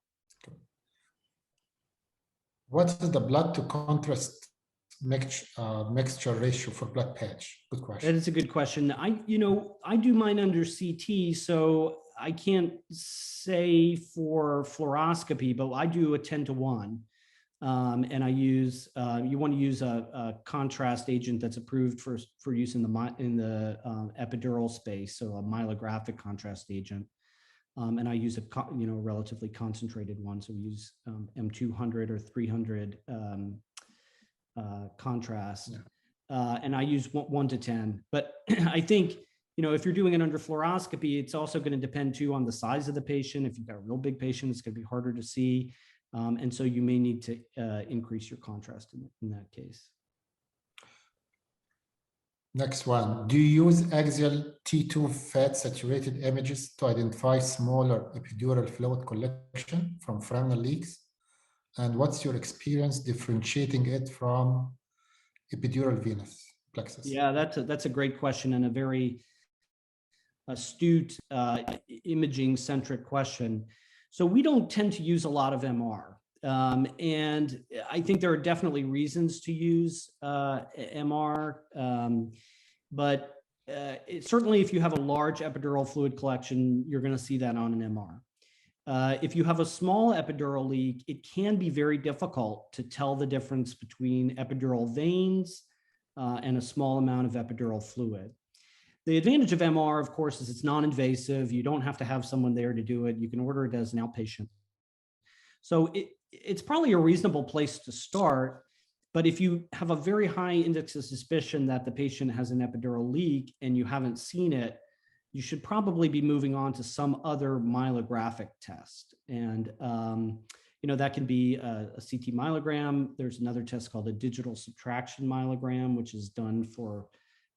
What is the blood to contrast mixture ratio for blood patch? Good question. That is a good question. I do mine under CT, so I can't say for fluoroscopy, but I do a 10-to-1. And I use, you want to use a contrast agent that's approved for use in the epidural space, so a myelographic contrast agent. And I use a relatively concentrated one, so we use M200 or 300 contrast. Yeah. And I use 1 to 10. But I think, if you're doing it under fluoroscopy, it's also going to depend too on the size of the patient. If you've got a real big patient, it's going to be harder to see. And so you may need to increase your contrast in that case. Next one. Do you use axial T2 fat saturated images to identify smaller epidural fluid collection from foraminal leaks? And what's your experience differentiating it from epidural venous plexus? Yeah, that's a great question, and a very astute imaging-centric question. So we don't tend to use a lot of MR. And I think there are definitely reasons to use MR, but certainly if you have a large epidural fluid collection, you're going to see that on an MR. If you have a small epidural leak, it can be very difficult to tell the difference between epidural veins and a small amount of epidural fluid. The advantage of MR, of course, is it's non-invasive. You don't have to have someone there to do it. You can order it as an outpatient. So it's probably a reasonable place to start. But if you have a very high index of suspicion that the patient has an epidural leak and you haven't seen it, you should probably be moving on to some other myelographic test. And that can be a CT myelogram. There's another test called a digital subtraction myelogram, which is done for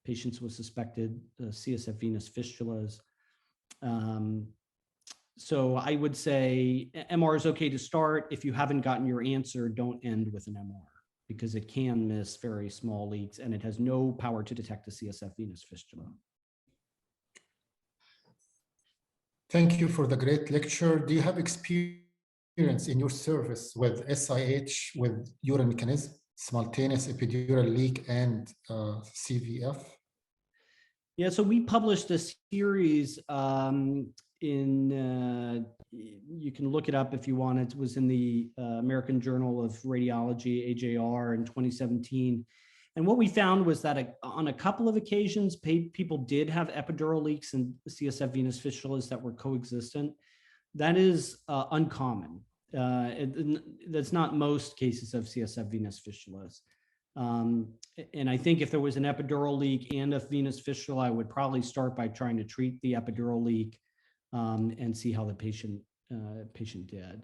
patients with suspected CSF venous fistulas. So I would say MR is okay to start. If you haven't gotten your answer, don't end with an MR, because it can miss very small leaks and it has no power to detect a CSF venous fistula. Thank you for the great lecture. Do you have experience in your service with SIH, with urine mechanism, simultaneous epidural leak, and CVF? Yeah, so we published a series you can look it up if you want. It was in the American Journal of Radiology, AJR, in 2017. And what we found was that on a couple of occasions, people did have epidural leaks and CSF venous fistulas that were coexistent. That is uncommon. That's not most cases of CSF venous fistulas. And I think if there was an epidural leak and a venous fistula, I would probably start by trying to treat the epidural leak and see how the patient did,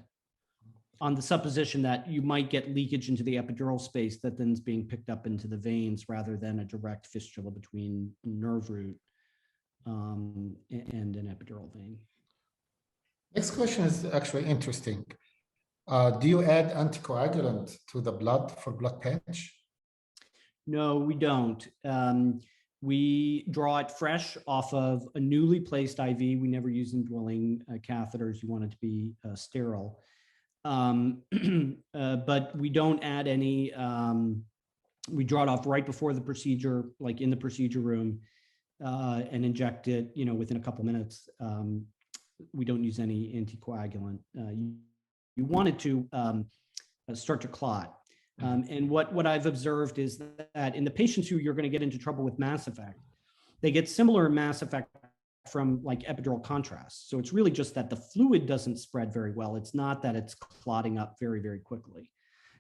on the supposition that you might get leakage into the epidural space that then is being picked up into the veins rather than a direct fistula between nerve root and an epidural vein. Next question is actually interesting. Do you add anticoagulant to the blood for blood patch? No, we don't. We draw it fresh off of a newly placed IV. We never use indwelling catheters. You want it to be sterile. But we don't add any, we draw it off right before the procedure, like in the procedure room, and inject it, within a couple minutes. We don't use any anticoagulant. You want it to start to clot. And what I've observed is that in the patients who you're going to get into trouble with mass effect, they get similar mass effect from like epidural contrast. So it's really just that the fluid doesn't spread very well. It's not that it's clotting up very, very quickly.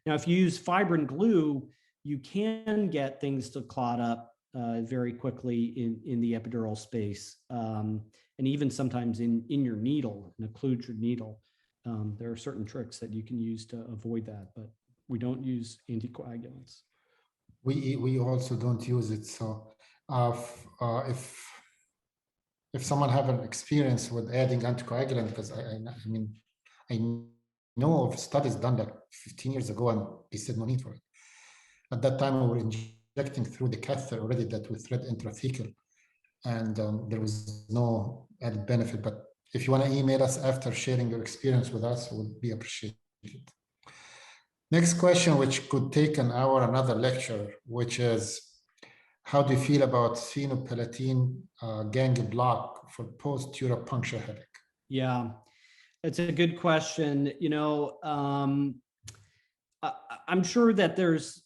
Now, if you use fibrin glue, you can get things to clot up very quickly in the epidural space. And even sometimes in your needle, an occluded needle. There are certain tricks that you can use to avoid that, but we don't use anticoagulants. We also don't use it. So if someone have an experience with adding anticoagulant, because I mean, I know of studies done like 15 years ago, and they said no need for it. At that time, we were injecting through the catheter already that with thread intrathecal, and there was no added benefit. But if you want to email us after sharing your experience with us, it would be appreciated. Next question, which could take an hour, another lecture, which is, how do you feel about phenylpalatine gang block for post-Dural puncture headache? Yeah, it's a good question. You know, I'm sure that there's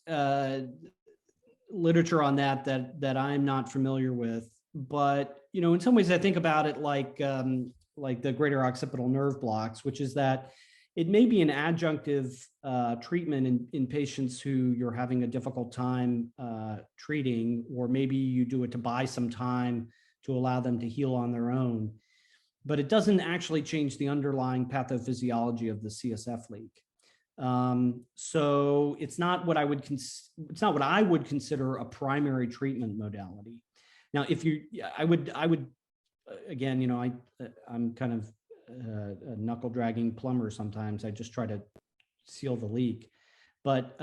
literature on that I'm not familiar with, but you know, in some ways, I think about it like the greater occipital nerve blocks, which is that it may be an adjunctive treatment in patients who you're having a difficult time treating, or maybe you do it to buy some time to allow them to heal on their own. But it doesn't actually change the underlying pathophysiology of the CSF leak. So it's not what I would consider a primary treatment modality. Now, if you, I would again, you know, I'm kind of a knuckle dragging plumber sometimes. I just try to seal the leak. But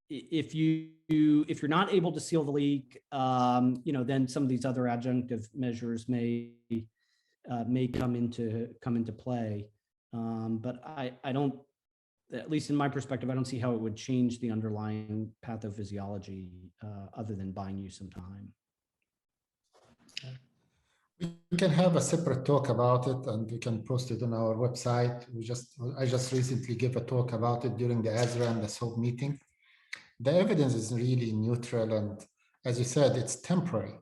if you're not able to seal the leak, you know, then some of these other adjunctive measures may come into play. But I don't, at least in my perspective, I don't see how it would change the underlying pathophysiology other than buying you some time. We can have a separate talk about it, and we can post it on our website. I just recently gave a talk about it during the ASRA and the SOAP meeting. The evidence is really neutral, and as you said, it's temporary.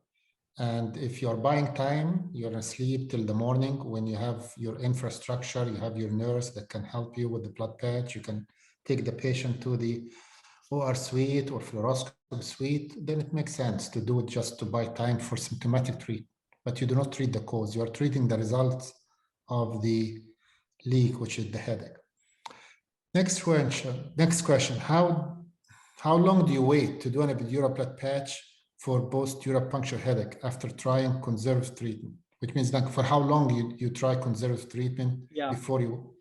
And if you're buying time, you're gonna sleep till the morning. When you have your infrastructure, you have your nurse that can help you with the blood patch, you can take the patient to the OR suite or fluoroscopy suite, then it makes sense to do it just to buy time for symptomatic treatment. But you do not treat the cause, you are treating the results of the leak, which is the headache. Next question, how long do you wait to do an epidural blood patch for post-Dural puncture headache after trying conservative treatment? Which means, like, for how long you try conservative treatment before you?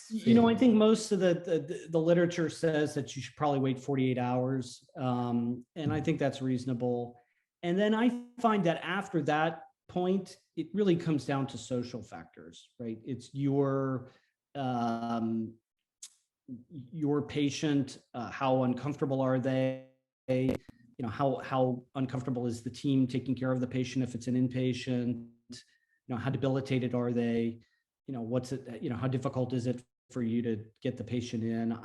You know, I think most of the literature says that you should probably wait 48 hours. And I think that's reasonable. And then I find that after that point, it really comes down to social factors, right? It's your patient, how uncomfortable are they? You know, how uncomfortable is the team taking care of the patient if it's an inpatient? You know, how debilitated are they? You know, how difficult is it for you to get the patient in?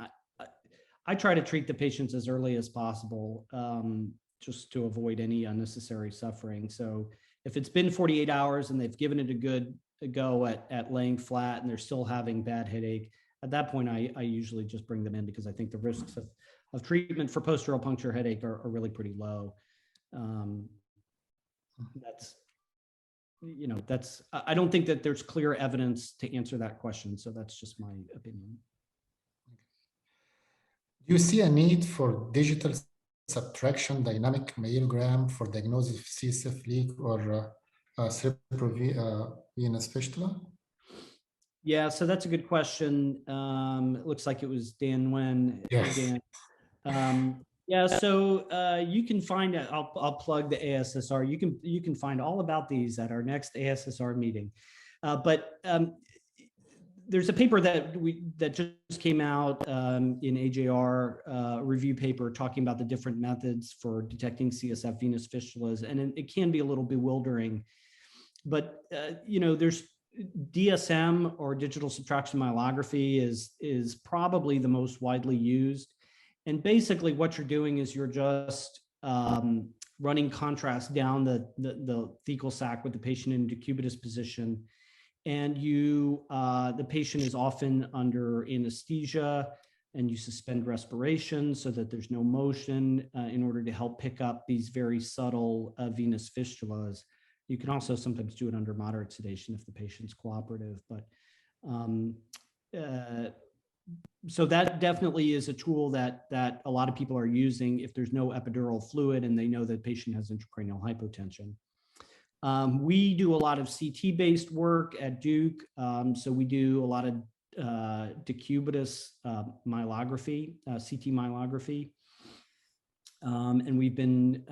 I try to treat the patients as early as possible, just to avoid any unnecessary suffering. So if it's been 48 hours and they've given it a good go at laying flat and they're still having bad headache, at that point, I usually just bring them in, because I think the risks of treatment for post-dural puncture headache are really pretty low. I don't think that there's clear evidence to answer that question. So that's just my opinion. Do you see a need for digital subtraction dynamic mammogram for diagnosis of CSF leak or cerebrovenous fistula? Yeah, so that's a good question. It looks like it was Dan Wen. Yes. Dan. Yeah, so you can find it. I'll plug the ASSR. You can find all about these at our next ASSR meeting. But there's a paper that just came out in AJR, review paper talking about the different methods for detecting CSF venous fistulas, and it can be a little bewildering. But you know, there's DSM, or digital subtraction myelography, is probably the most widely used. And basically what you're doing is you're just running contrast down the thecal sac with the patient in decubitus position. And the patient is often under anesthesia, and you suspend respiration so that there's no motion in order to help pick up these very subtle venous fistulas. You can also sometimes do it under moderate sedation if the patient's cooperative, but so that definitely is a tool that a lot of people are using if there's no epidural fluid and they know that the patient has intracranial hypotension. We do a lot of CT-based work at Duke, so we do a lot of decubitus myelography, CT myelography, and we've been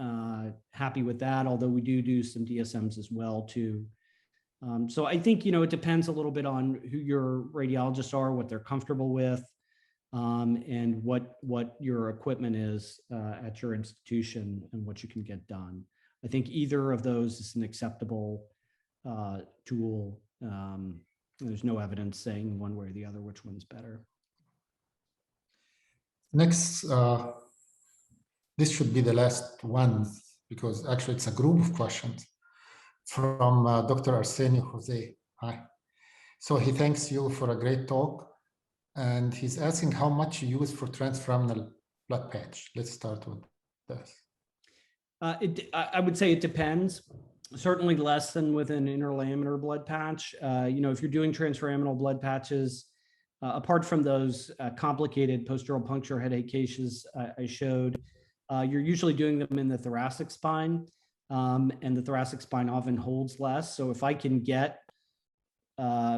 happy with that, although we do some DSMs as well too. So I think, it depends a little bit on who your radiologists are, what they're comfortable with, and what your equipment is at your institution and what you can get done. I think either of those is an acceptable tool. There's no evidence saying one way or the other which one's better. Next, this should be the last one because actually it's a group of questions from Dr. Arsenio Jose. Hi. So he thanks you for a great talk, and he's asking how much you use for transforaminal blood patch. Let's start with this. I would say it depends. Certainly less than with an interlaminar blood patch. If you're doing transforaminal blood patches, apart from those complicated post-dural puncture headache cases I showed, you're usually doing them in the thoracic spine, and the thoracic spine often holds less. So if I can get,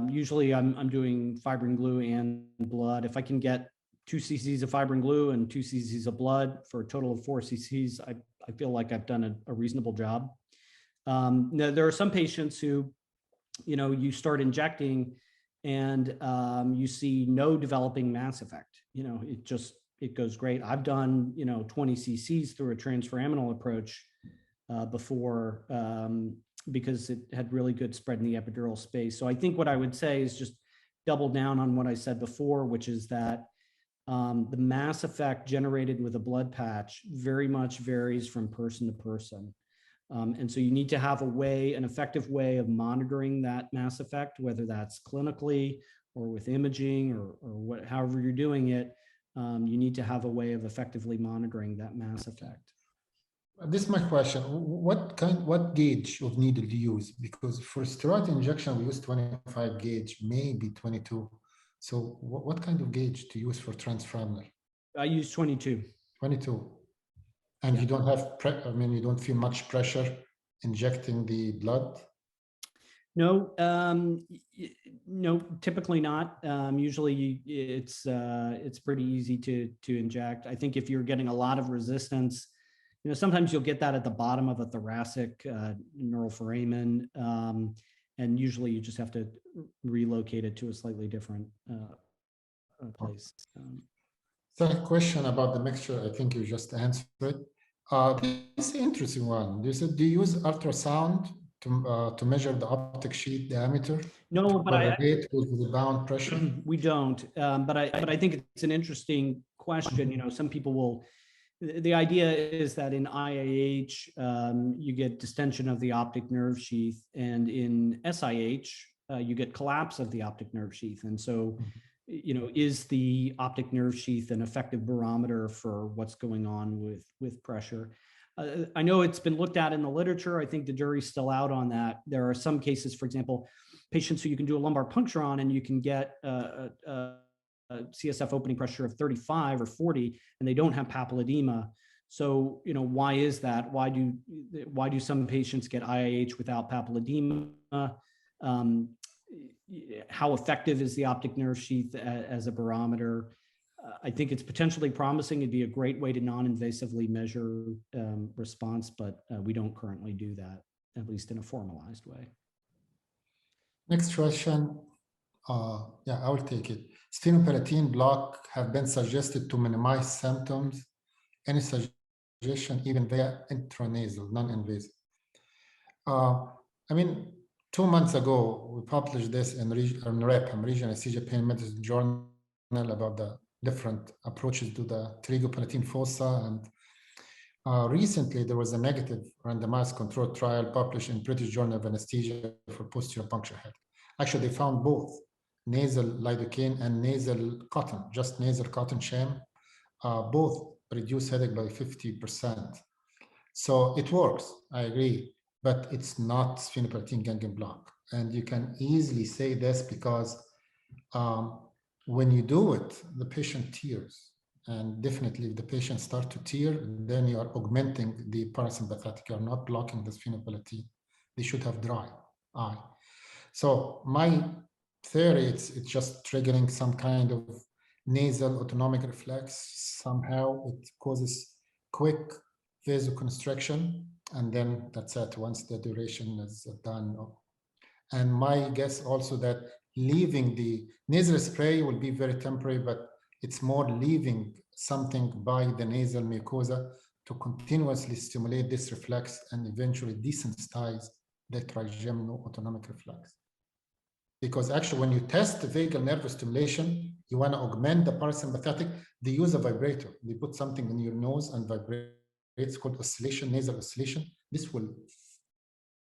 usually I'm doing fibrin glue and blood. If I can get 2 cc's of fibrin glue and 2 cc's of blood for a total of 4 cc's, I feel like I've done a reasonable job. Now, there are some patients who, you start injecting and you see no developing mass effect. It goes great. I've done, 20 cc's through a transforaminal approach before because it had really good spread in the epidural space. So I think what I would say is just double down on what I said before, which is that the mass effect generated with a blood patch very much varies from person to person. And so you need to have an effective way of monitoring that mass effect, whether that's clinically or with imaging or however you're doing it. You need to have a way of effectively monitoring that mass effect. This is my question. What gauge of needle do you use? Because for steroid injection, we use 25 gauge, maybe 22. So what kind of gauge to use for transforaminal? I use 22. 22. And yeah. You don't have, you don't feel much pressure injecting the blood? No, no, typically not. Usually it's pretty easy to inject. I think if you're getting a lot of resistance, sometimes you'll get that at the bottom of a thoracic neural foramen, and usually you just have to relocate it to a slightly different place. Second question about the mixture, I think you just answered it. This is an interesting one. Do you use ultrasound to measure the optic sheath diameter? No, but with the bound pressure? We don't. But I think it's an interesting question. Some people will. The idea is that in IAH, you get distension of the optic nerve sheath, and in SIH, you get collapse of the optic nerve sheath. And so, is the optic nerve sheath an effective barometer for what's going on with pressure? I know it's been looked at in the literature. I think the jury's still out on that. There are some cases, for example, patients who you can do a lumbar puncture on and you can get a CSF opening pressure of 35 or 40, and they don't have papilledema. So, why is that? Why do some patients get IIH without papilledema? How effective is the optic nerve sheath as a barometer? I think it's potentially promising. It'd be a great way to non-invasively measure response, but we don't currently do that, at least in a formalized way. Next question. Yeah, I will take it. Sphenopalatine block have been suggested to minimize symptoms. Any suggestion, even via intranasal, non-invasive? 2 months ago, we published this in REP, Regional Anesthesia Pain Medicine Journal, about the different approaches to the pterygopalatine fossa. And recently, there was a negative randomized controlled trial published in British Journal of Anesthesia for posterior puncture head. Actually, they found both nasal lidocaine and nasal cotton, just nasal cotton sham, both reduce headache by 50%. So it works, I agree, but it's not sphenopalatine ganglion block. And you can easily say this because when you do it, the patient tears. And definitely if the patient starts to tear, then you are augmenting the parasympathetic. You are not blocking the sphenopalatine. They should have dry eye. So my theory, it's just triggering some kind of nasal autonomic reflex. Somehow it causes quick vasoconstriction, and then that's it once the duration is done. And my guess also that leaving the nasal spray will be very temporary, but it's more leaving something by the nasal mucosa to continuously stimulate this reflex and eventually desensitize the trigeminal autonomic reflex. Because actually, when you test the vagal nerve stimulation, you want to augment the parasympathetic, they use a vibrator. They put something in your nose and vibrate. It's called oscillation, nasal oscillation. This will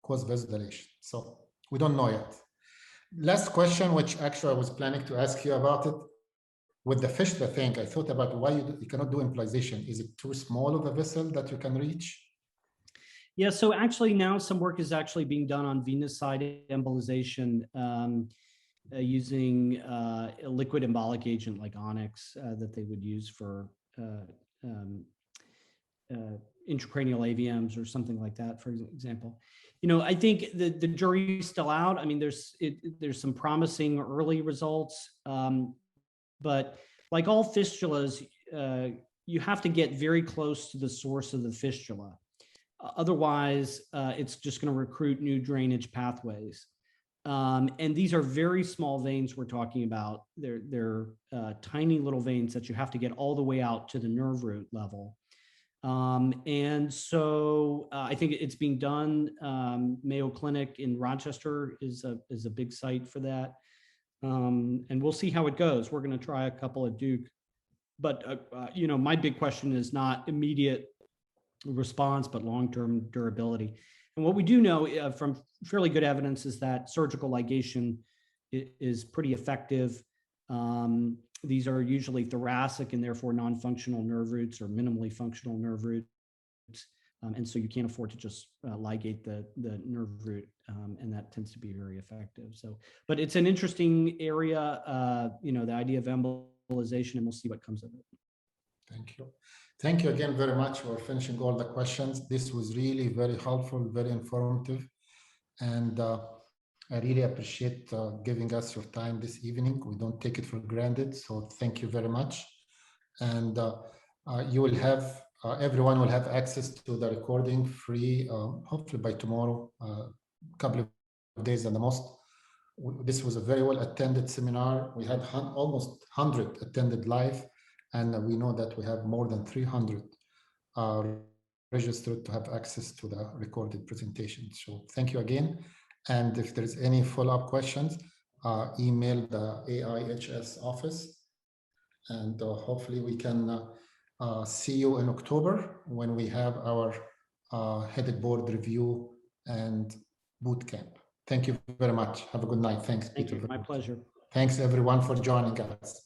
cause vasodilation. So we don't know yet. Last question, which actually I was planning to ask you about it. With the fistula thing, I thought about why you cannot do embolization. Is it too small of a vessel that you can reach? Yeah, so actually now some work is actually being done on venous side embolization using a liquid embolic agent like Onyx that they would use for intracranial AVMs or something like that, for example. You know, I think the jury's still out. I mean, there's some promising early results, but like all fistulas, you have to get very close to the source of the fistula. Otherwise, it's just going to recruit new drainage pathways. And these are very small veins we're talking about. They're tiny little veins that you have to get all the way out to the nerve root level. And so I think it's being done. Mayo Clinic in Rochester is a big site for that. And we'll see how it goes. We're going to try a couple at Duke. But, you know, my big question is not immediate response, but long-term durability. And what we do know from fairly good evidence is that surgical ligation is pretty effective. These are usually thoracic and therefore non-functional nerve roots or minimally functional nerve roots. And so you can't afford to just ligate the nerve root, and that tends to be very effective. So, but it's an interesting area, you know, the idea of embolization, and we'll see what comes of it. Thank you. Thank you again very much for finishing all the questions. This was really very helpful, very informative. And I really appreciate giving us your time this evening. We don't take it for granted. So thank you very much. And you will have, everyone will have access to the recording free, hopefully by tomorrow, a couple of days at the most. This was a very well attended seminar. We had almost 100 attended live. And we know that we have more than 300 registered to have access to the recorded presentation. So thank you again. And if there's any follow-up questions, email the AIHS office. And hopefully we can see you in October when we have our headed board review and boot camp. Thank you very much. Have a good night. Thanks, Peter. Thank you. My pleasure. Thanks everyone for joining us.